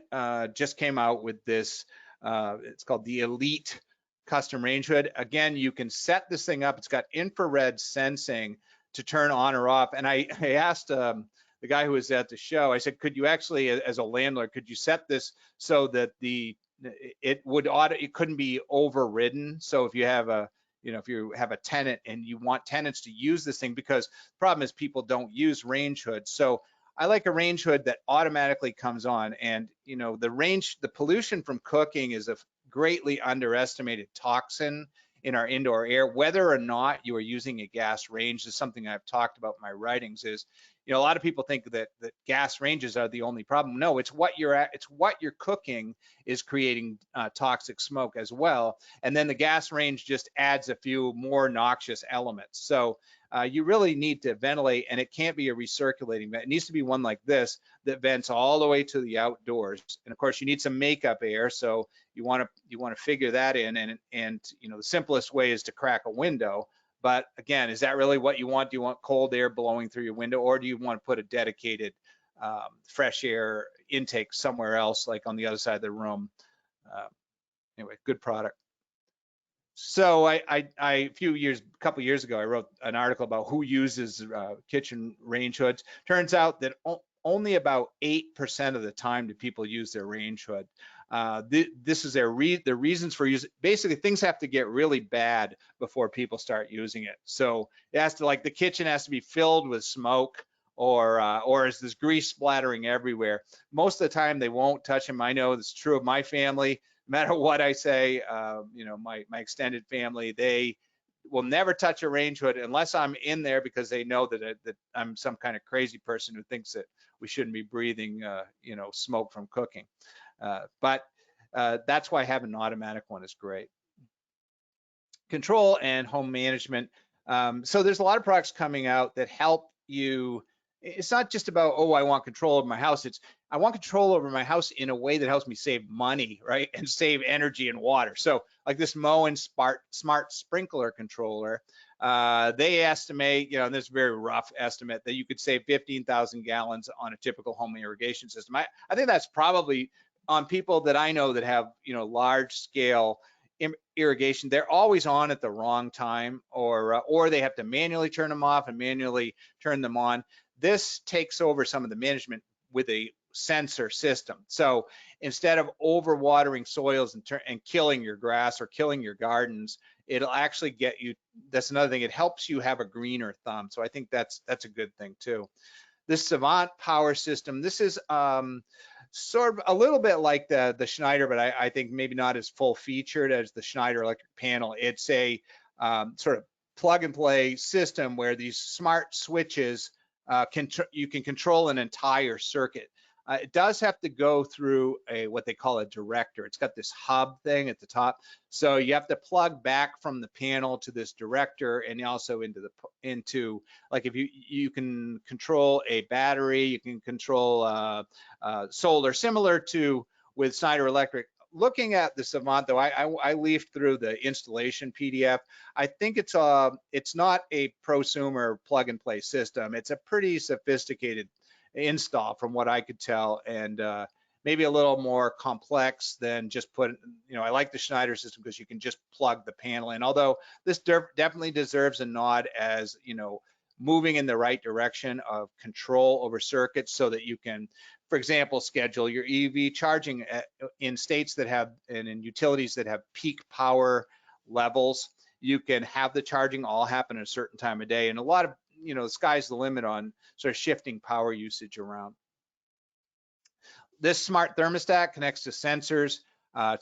just came out with this. It's called the Elite Custom Range Hood. Again, you can set this thing up. It's got infrared sensing to turn on or off. And I asked the guy who was at the show, I said, could you actually, as a landlord, could you set this so that it couldn't be overridden? So if you have a tenant and you want tenants to use this thing, because the problem is people don't use range hoods. So I like a range hood that automatically comes on. And the pollution from cooking is a greatly underestimated toxin in our indoor air. Whether or not you are using a gas range is something I've talked about in my writings. Is a lot of people think that gas ranges are the only problem. No, it's what you're cooking is creating toxic smoke as well. And then the gas range just adds a few more noxious elements. So you really need to ventilate, and it can't be a recirculating vent. It needs to be one like this that vents all the way to the outdoors. And of course, you need some makeup air, so you want to figure that in. And the simplest way is to crack a window. But again, is that really what you want? Do you want cold air blowing through your window, or do you want to put a dedicated fresh air intake somewhere else, like on the other side of the room? Anyway, good product. So a couple years ago, I wrote an article about who uses kitchen range hoods. Turns out that only about 8% of the time do people use their range hood. This is the reasons for using. Basically, things have to get really bad before people start using it. So it has to, like, the kitchen has to be filled with smoke, or is this grease splattering everywhere. Most of the time, they won't touch them. I know it's true of my family. No matter what I say, my extended family, they will never touch a range hood unless I'm in there, because they know that I'm some kind of crazy person who thinks that we shouldn't be breathing, smoke from cooking. But that's why having an automatic one is great. Control and home management. So there's a lot of products coming out that help you. It's not just about, oh, I want control over my house. It's, I want control over my house in a way that helps me save money, right? And save energy and water. So like this Moen Smart Sprinkler Controller, they estimate, and this is a very rough estimate, that you could save 15,000 gallons on a typical home irrigation system. I think that's probably, on people that I know that have, large scale irrigation, they're always on at the wrong time, or they have to manually turn them off and manually turn them on. This takes over some of the management with a sensor system. So instead of overwatering soils and killing your grass or killing your gardens, it'll actually get you, that's another thing, it helps you have a greener thumb. So I think that's a good thing too. this Savant power system, this is sort of a little bit like the Schneider, but I think maybe not as full featured as the Schneider electric panel. It's a sort of plug and play system where these smart switches you can control an entire circuit. It does have to go through what they call a director. It's got this hub thing at the top, so you have to plug back from the panel to this director, and also into like if you can control a battery, you can control solar, similar to with Schneider Electric. Looking at the Savant, though, I leafed through the installation PDF. I think it's not a prosumer plug and play system. It's a pretty sophisticated install from what I could tell, and maybe a little more complex than just I like the Schneider system because you can just plug the panel in, although this definitely deserves a nod as, moving in the right direction of control over circuits so that you can, for example, schedule your EV charging in states that have, and in utilities that have peak power levels. You can have the charging all happen at a certain time of day, and a lot of, the sky's the limit on sort of shifting power usage around. This smart thermostat connects to sensors,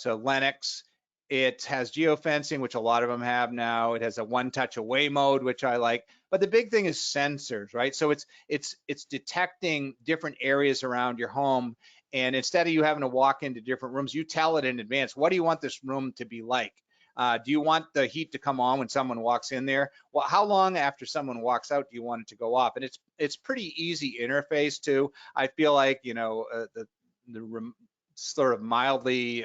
to Lennox. It has geofencing, which a lot of them have now. It has a one-touch away mode, which I like. But the big thing is sensors, right? So it's detecting different areas around your home, and instead of you having to walk into different rooms, you tell it in advance, what do you want this room to be like? Do you want the heat to come on when someone walks in there? Well, how long after someone walks out do you want it to go off? And it's pretty easy interface too. I feel like, the sort of mildly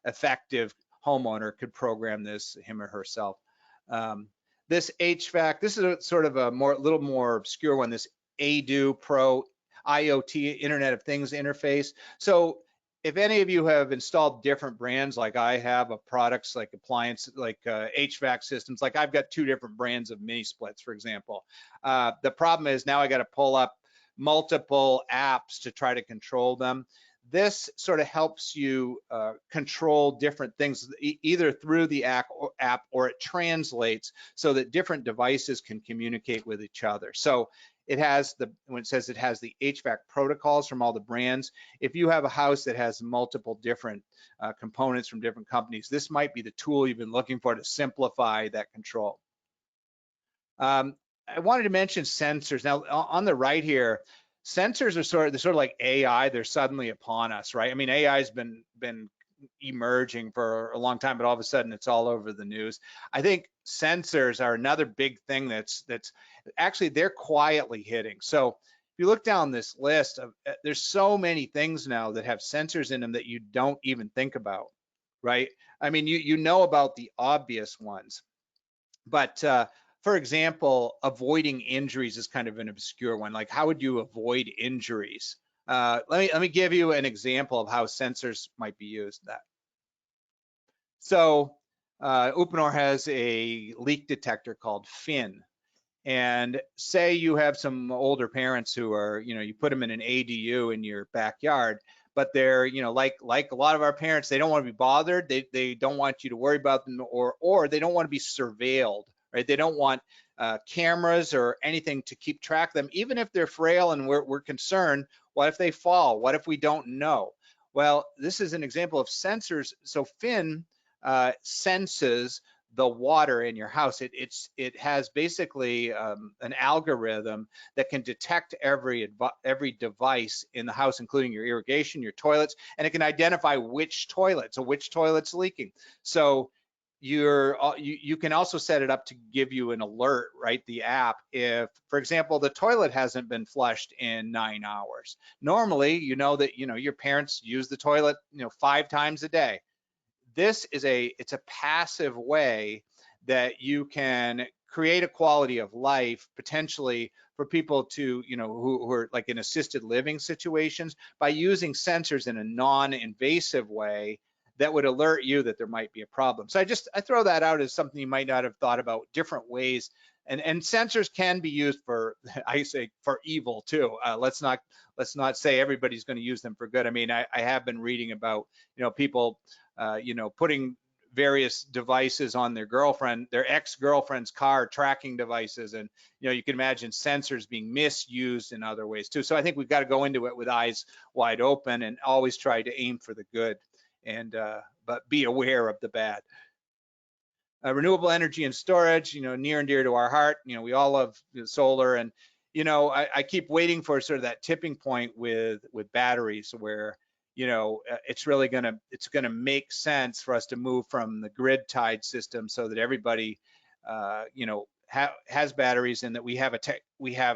effective homeowner could program this, him or herself. This HVAC, this is a sort of a little more obscure one, this ADO Pro IoT Internet of Things interface. So if any of you have installed different brands like I have of products like appliance, like HVAC systems, like I've got 2 different brands of mini splits, for example. The problem is now I got to pull up multiple apps to try to control them. This sort of helps you control different things either through the app or it translates so that different devices can communicate with each other. So it has when it says it has the HVAC protocols from all the brands, if you have a house that has multiple different components from different companies, this might be the tool you've been looking for to simplify that control. I wanted to mention sensors. Now on the right here, sensors are they're sort of like AI. They're suddenly upon us, right? I mean, AI has been emerging for a long time, but all of a sudden it's all over the news. I think sensors are another big thing that's actually they're quietly hitting. So if you look down this list of, there's so many things now that have sensors in them that you don't even think about, right? I mean, you know about the obvious ones, but for example, avoiding injuries is kind of an obscure one. Like, how would you avoid injuries? Let me give you an example of how sensors might be used. So Uponor has a leak detector called Fin, and say you have some older parents who are, you put them in an ADU in your backyard, but they're, like a lot of our parents, they don't want to be bothered. They don't want you to worry about them, or they don't want to be surveilled, right? They don't want cameras or anything to keep track of them, even if they're frail and we're concerned. What if they fall? What if we don't know? Well, this is an example of sensors. So Fin senses the water in your house. It has basically an algorithm that can detect every device in the house, including your irrigation, your toilets, and it can identify which toilet's leaking. So you can also set it up to give you an alert, right? The app, if, for example, the toilet hasn't been flushed in 9 hours. Normally, that your parents use the toilet 5 times a day. This is it's a passive way that you can create a quality of life potentially for people to who are like in assisted living situations by using sensors in a non-invasive way that would alert you that there might be a problem. So I throw that out as something you might not have thought about, different ways. And sensors can be used for, I say, for evil too. Let's not say everybody's going to use them for good. I mean, I have been reading about people putting various devices on their ex-girlfriend's car, tracking devices, and you can imagine sensors being misused in other ways too. So I think we've got to go into it with eyes wide open and always try to aim for the good, and but be aware of the bad. Renewable energy and storage, near and dear to our heart. We all love solar, and I keep waiting for sort of that tipping point with batteries where it's really gonna make sense for us to move from the grid tied system so that everybody has batteries, and that we have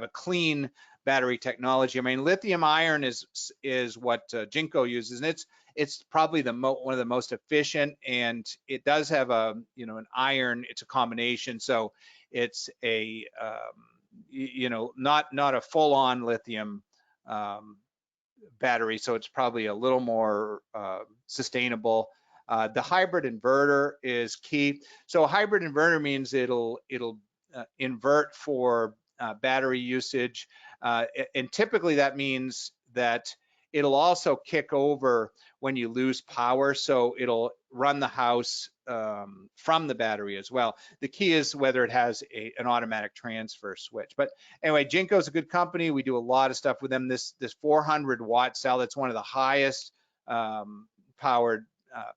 a clean battery technology. I mean, lithium iron is what Jinko uses, and it's probably one of the most efficient, and it does have an iron. It's a combination, so it's a not a full-on lithium battery, so it's probably a little more sustainable. The hybrid inverter is key. So a hybrid inverter means it'll invert for battery usage, and typically that means that it'll also kick over when you lose power, so it'll run the house from the battery as well. The key is whether it has an automatic transfer switch. But anyway, Jinko is a good company. We do a lot of stuff with them. This 400-watt cell, that's one of the highest powered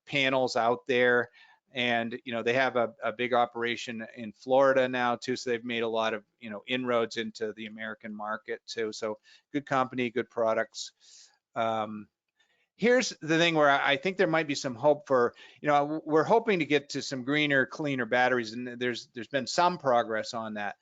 panels out there. And they have a big operation in Florida now too, so they've made a lot of inroads into the American market too. So good company, good products. Here's the thing where I think there might be some hope for, we're hoping to get to some greener, cleaner batteries, and there's been some progress on that.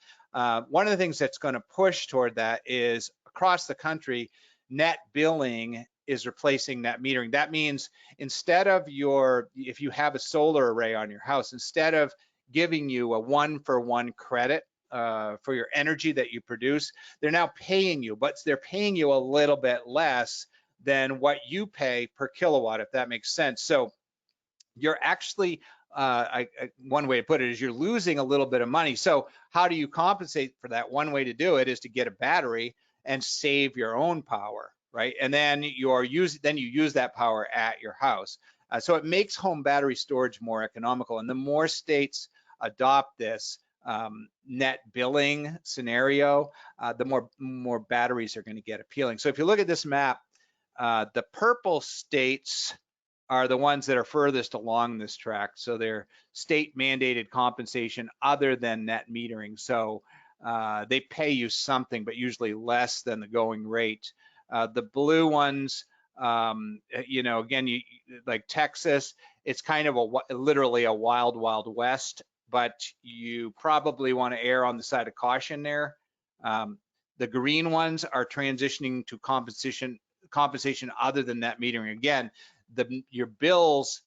One of the things that's going to push toward that is across the country, net billing is replacing net metering. That means instead of if you have a solar array on your house, instead of giving you a 1-for-1 credit for your energy that you produce, they're now paying you, but they're paying you a little bit less than what you pay per kilowatt, if that makes sense. So you're actually, one way to put it is you're losing a little bit of money. So how do you compensate for that? One way to do it is to get a battery and save your own power, right? And then you use that power at your house. So it makes home battery storage more economical. And the more states adopt this net billing scenario, the more batteries are going to get appealing. So if you look at this map, the purple states are the ones that are furthest along this track. So they're state mandated compensation other than net metering. So they pay you something, but usually less than the going rate. The blue ones, again, like Texas, it's kind of literally a wild, wild west, but you probably want to err on the side of caution there. The green ones are transitioning to compensation other than net metering. Again, your bills,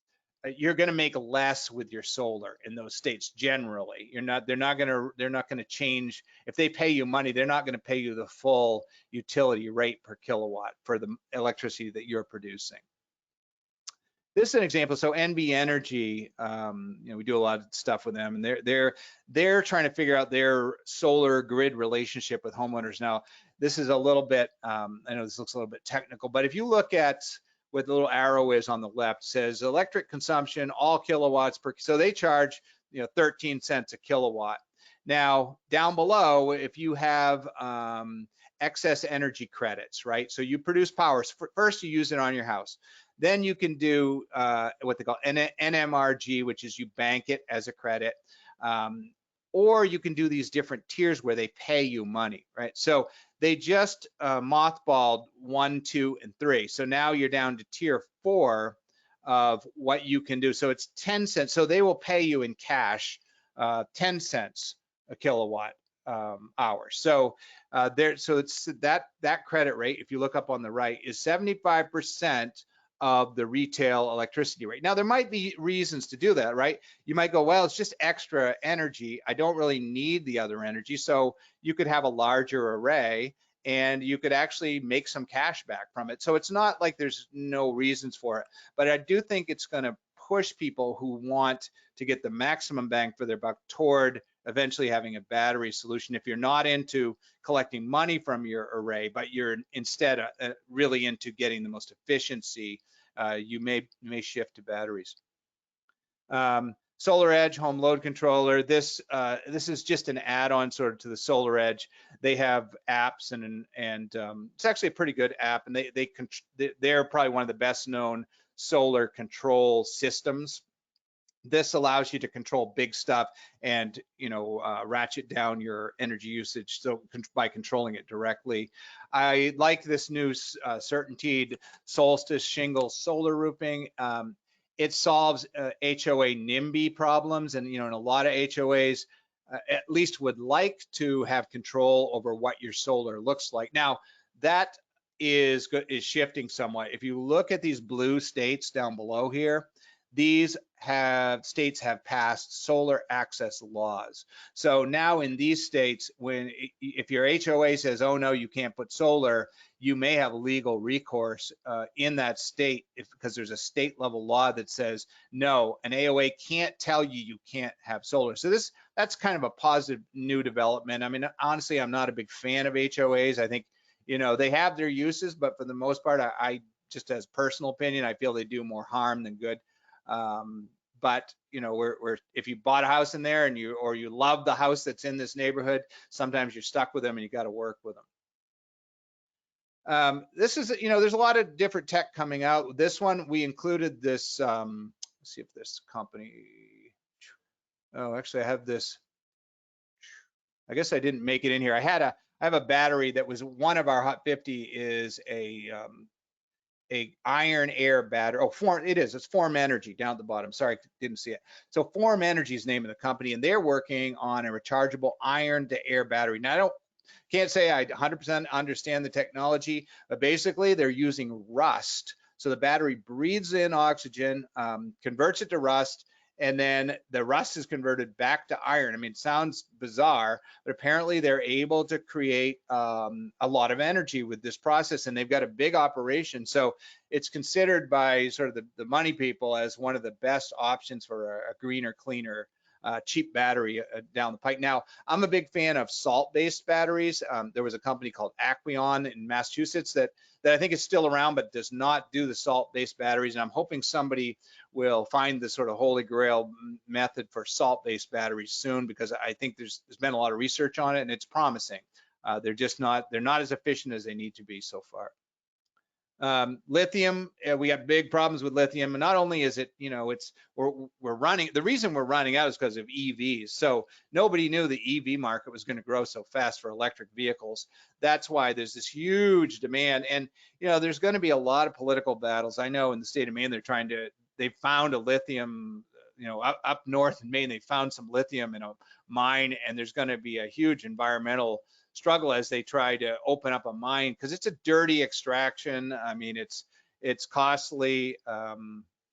you're going to make less with your solar in those states generally. They're not going to change. If they pay you money, they're not going to pay you the full utility rate per kilowatt for the electricity that you're producing. This is an example. So NB Energy, we do a lot of stuff with them, and they're trying to figure out their solar grid relationship with homeowners. Now, this is a little bit, I know this looks a little bit technical, but if you look at what the little arrow is on the left, it says electric consumption, all kilowatts per, so they charge 13 cents a kilowatt. Now, down below, if you have excess energy credits, right? So you produce power. First, you use it on your house. Then you can do what they call NMRG, which is you bank it as a credit. Or you can do these different tiers where they pay you money, right? So they just mothballed 1, 2, and 3. So now you're down to tier 4 of what you can do. So it's 10 cents. So they will pay you in cash 10 cents a kilowatt hour. So so it's that credit rate, if you look up on the right, is 75% of the retail electricity rate. Now, there might be reasons to do that, right? You might go, well, it's just extra energy. I don't really need the other energy. So you could have a larger array and you could actually make some cash back from it. So it's not like there's no reasons for it, but I do think it's going to push people who want to get the maximum bang for their buck toward eventually having a battery solution. If you're not into collecting money from your array, but you're instead really into getting the most efficiency, you may shift to batteries. Solar Edge home load controller. This is just an add-on sort of to the Solar Edge. They have apps and it's actually a pretty good app, and they're probably one of the best known solar control systems. This allows you to control big stuff and ratchet down your energy usage by controlling it directly. I like this new Certainteed Solstice shingle solar roofing. It solves HOA NIMBY problems, and in a lot of HOAs at least would like to have control over what your solar looks like. Now that is shifting somewhat. If you look at these blue states down below here, these states have passed solar access laws. So now in these states, if your HOA says, oh no, you can't put solar, you may have legal recourse in that state because there's a state level law that says, no, an AOA can't tell you can't have solar. So that's kind of a positive new development. I mean, honestly, I'm not a big fan of HOAs. I think, they have their uses, but for the most part, I just as personal opinion, I feel they do more harm than good. But if you bought a house in there and you love the house that's in this neighborhood, sometimes you're stuck with them and you got to work with them. This is, there's a lot of different tech coming out. This one, we included this, let's see if this company, oh, actually I have this, I guess I didn't make it in here. I have a battery that was one of our Hot 50 is a iron air battery. Oh, it's Form Energy down at the bottom. Sorry, didn't see it. So Form Energy is the name of the company, and they're working on a rechargeable iron to air battery. Now, can't say I 100% understand the technology, but basically they're using rust. So the battery breathes in oxygen, converts it to rust, and then the rust is converted back to iron. I mean, it sounds bizarre, but apparently they're able to create a lot of energy with this process, and they've got a big operation. So it's considered by sort of the money people as one of the best options for a greener, cleaner, cheap battery down the pike. Now, I'm a big fan of salt-based batteries. There was a company called Aquion in Massachusetts that I think is still around, but does not do the salt-based batteries. And I'm hoping somebody will find the sort of holy grail method for salt-based batteries soon, because I think there's been a lot of research on it and it's promising. They're not as efficient as they need to be so far. Lithium, we have big problems with lithium, and not only is it, we're running, the reason we're running out is because of EVs. So nobody knew the EV market was going to grow so fast for electric vehicles. That's why there's this huge demand, and there's going to be a lot of political battles. I know in the state of Maine they found a lithium, up north in Maine, they found some lithium in a mine, and there's going to be a huge environmental struggle as they try to open up a mine, because it's a dirty extraction. I mean, it's costly.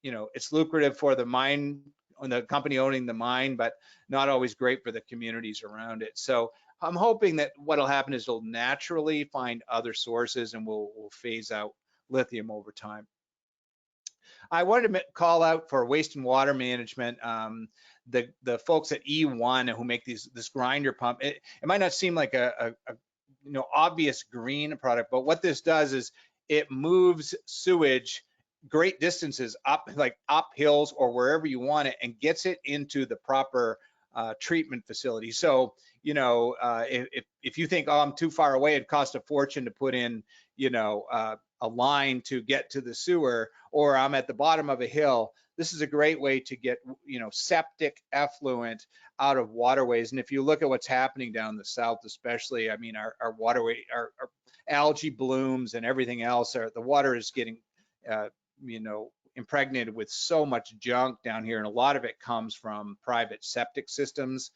It's lucrative for the mine, the company owning the mine, but not always great for the communities around it. So I'm hoping that what'll happen is it'll naturally find other sources, and we'll phase out lithium over time. I wanted to call out for waste and water management. The folks at E1 who make this grinder pump, it might not seem like a obvious green product, but what this does is it moves sewage great distances up hills or wherever you want it, and gets it into the proper treatment facility. So if you think, oh, I'm too far away, it costs a fortune to put in a line to get to the sewer, or I'm at the bottom of a hill, this is a great way to get septic effluent out of waterways. And if you look at what's happening down the south, especially, I mean, our waterway, our algae blooms and everything else, the water is getting impregnated with so much junk down here, and a lot of it comes from private septic systems.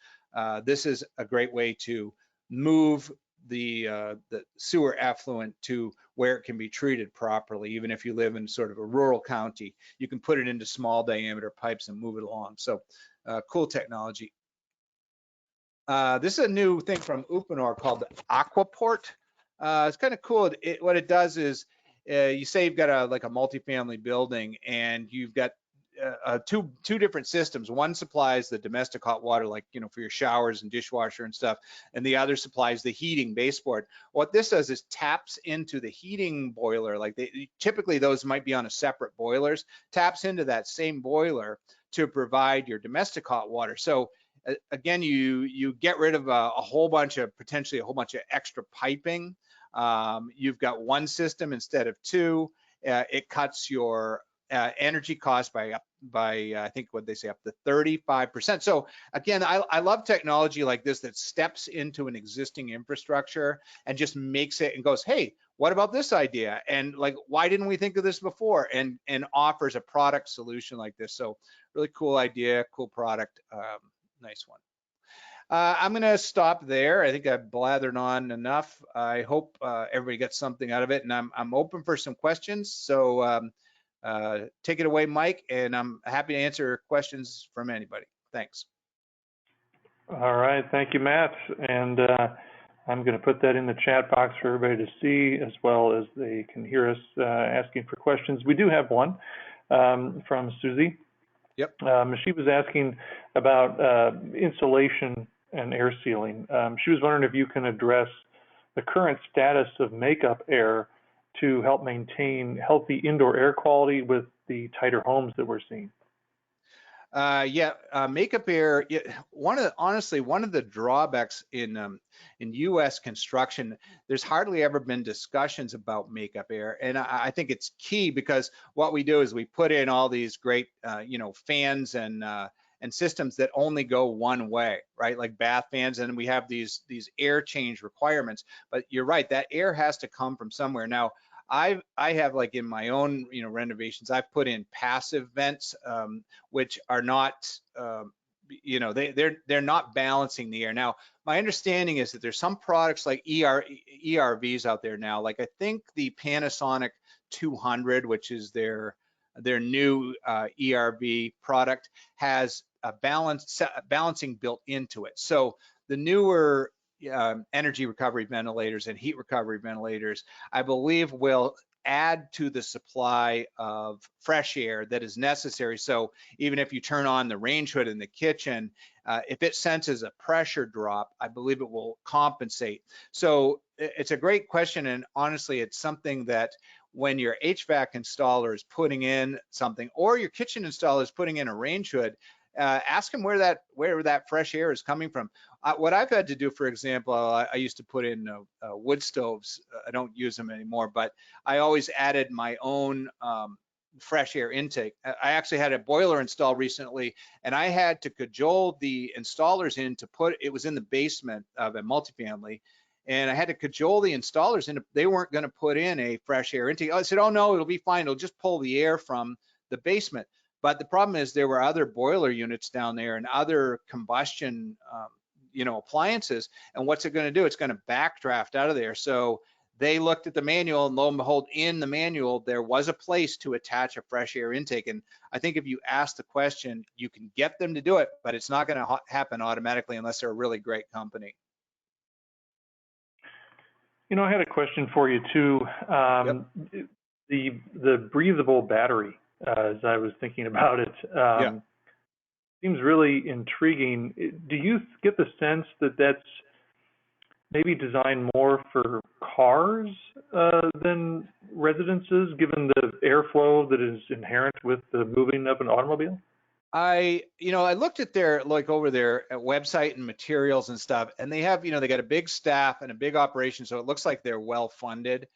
This is a great way to move the sewer effluent to where it can be treated properly. Even if you live in sort of a rural county, you can put it into small diameter pipes and move it along. So cool technology. This is a new thing from Uponor called the Aquaport. It's kind of cool. What it does is, you say you've got like a multifamily building, and you've got two different systems. One supplies the domestic hot water, like for your showers and dishwasher and stuff, and the other supplies the heating baseboard. What this does is taps into the heating boiler. Like typically those might be on a separate boilers. Taps into that same boiler to provide your domestic hot water. So again, you get rid of potentially a whole bunch of extra piping. You've got one system instead of two. It cuts your energy cost by I think what they say up to 35%. So again, I love technology like this that steps into an existing infrastructure and just makes it and goes, hey, what about this idea? And like, why didn't we think of this before? And offers a product solution like this. So really cool idea, cool product, nice one. I'm going to stop there. I think I've blathered on enough. I hope everybody gets something out of it, and I'm open for some questions. So take it away, Mike, and I'm happy to answer questions from anybody. Thanks. All right, thank you, Matt. And I'm going to put that in the chat box for everybody to see, as well as they can hear us asking for questions. We do have one from Susie. Yep. She was asking about insulation and air sealing. She was wondering if you can address the current status of makeup air to help maintain healthy indoor air quality with the tighter homes that we're seeing. Makeup air. Honestly, one of the drawbacks in U.S. construction, there's hardly ever been discussions about makeup air, and I think it's key because what we do is we put in all these great, fans and systems that only go one way, right? Like bath fans, and we have these air change requirements. But you're right, that air has to come from somewhere. Now, I have, like, in my own renovations, I've put in passive vents, which are not they're not balancing the air. Now, my understanding is that there's some products like ERVs out there now, like I think the Panasonic 200, which is their new ERV product, has a balancing built into it. So the newer energy recovery ventilators and heat recovery ventilators, I believe, will add to the supply of fresh air that is necessary. So even if you turn on the range hood in the kitchen, if it senses a pressure drop, I believe it will compensate. So it's a great question, and honestly, it's something that when your HVAC installer is putting in something, or your kitchen installer is putting in a range hood, ask them where that fresh air is coming from. What I've had to do, for example, I used to put in wood stoves. I don't use them anymore, but I always added my own fresh air intake. I actually had a boiler installed recently, and I had to cajole the installers in to put it was in the basement of a multifamily. And I had to cajole the installers into, they weren't going to put in a fresh air intake. I said, oh no, it'll be fine. It'll just pull the air from the basement. But the problem is there were other boiler units down there and other combustion, appliances. And what's it going to do? It's going to backdraft out of there. So they looked at the manual, and lo and behold, in the manual, there was a place to attach a fresh air intake. And I think if you ask the question, you can get them to do it, but it's not going to happen automatically unless they're a really great company. I had a question for you too. Yep. The breathable battery, as I was thinking about it, seems really intriguing. Do you get the sense that that's maybe designed more for cars than residences, given the airflow that is inherent with the moving of an automobile? I looked at their over their website and materials and stuff, and they have, they got a big staff and a big operation, so it looks like they're well funded.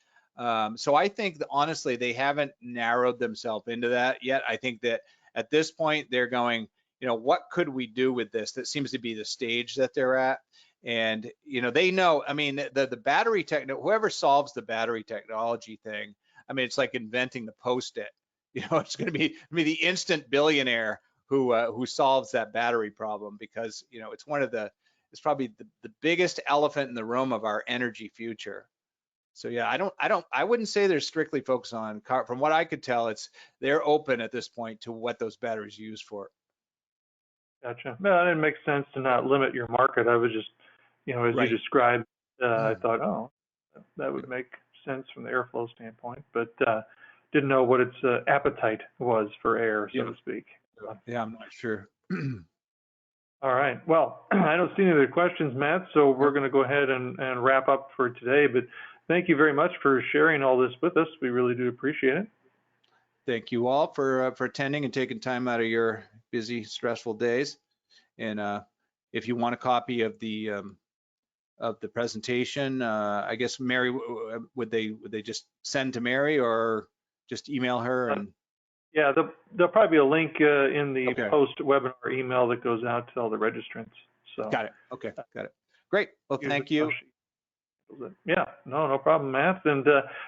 So I think that honestly, they haven't narrowed themselves into that yet. I think that at this point they're going, what could we do with this? That seems to be the stage that they're at. And, they know, I mean, the battery whoever solves the battery technology thing, I mean, it's like inventing the Post-it. It's going to be the instant billionaire who solves that battery problem, because it's probably the biggest elephant in the room of our energy future. So yeah, I wouldn't say they're strictly focused on car. From what I could tell, they're open at this point to what those batteries are used for. Gotcha. No, it makes sense to not limit your market. I was just, as Right. you described, I thought, oh, that would make sense from the airflow standpoint. But didn't know what its appetite was for air, so Yeah. to speak. Yeah, I'm not sure. All right. Well, I don't see any other questions, Matt, so we're going to go ahead and wrap up for today. But thank you very much for sharing all this with us. We really do appreciate it. Thank you all for attending and taking time out of your busy, stressful days. And if you want a copy of the presentation, I guess Mary, would they just send to Mary or just email her? And yeah, there'll probably be a link in the okay. post-webinar email that goes out to all the registrants. So Got it. Okay, got it. Great. Well, thank you. Yeah, no problem, Matt. And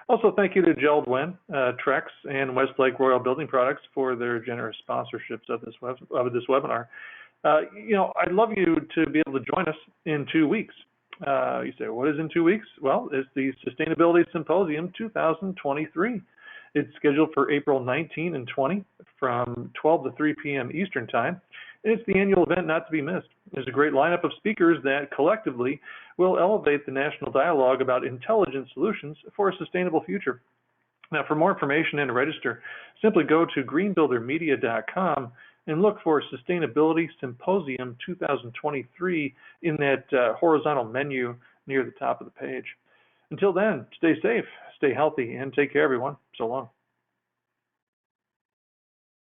also thank you to Geldwin, Trex, and Westlake Royal Building Products for their generous sponsorships of this webinar. I'd love you to be able to join us in 2 weeks. You say, what is in 2 weeks? Well, it's the Sustainability Symposium 2023. It's scheduled for April 19 and 20 from 12 to 3 p.m. Eastern Time. And it's the annual event not to be missed. There's a great lineup of speakers that collectively will elevate the national dialogue about intelligent solutions for a sustainable future. Now, for more information and to register, simply go to greenbuildermedia.com and look for Sustainability Symposium 2023 in that horizontal menu near the top of the page. Until then, stay safe, stay healthy, and take care, everyone. So long.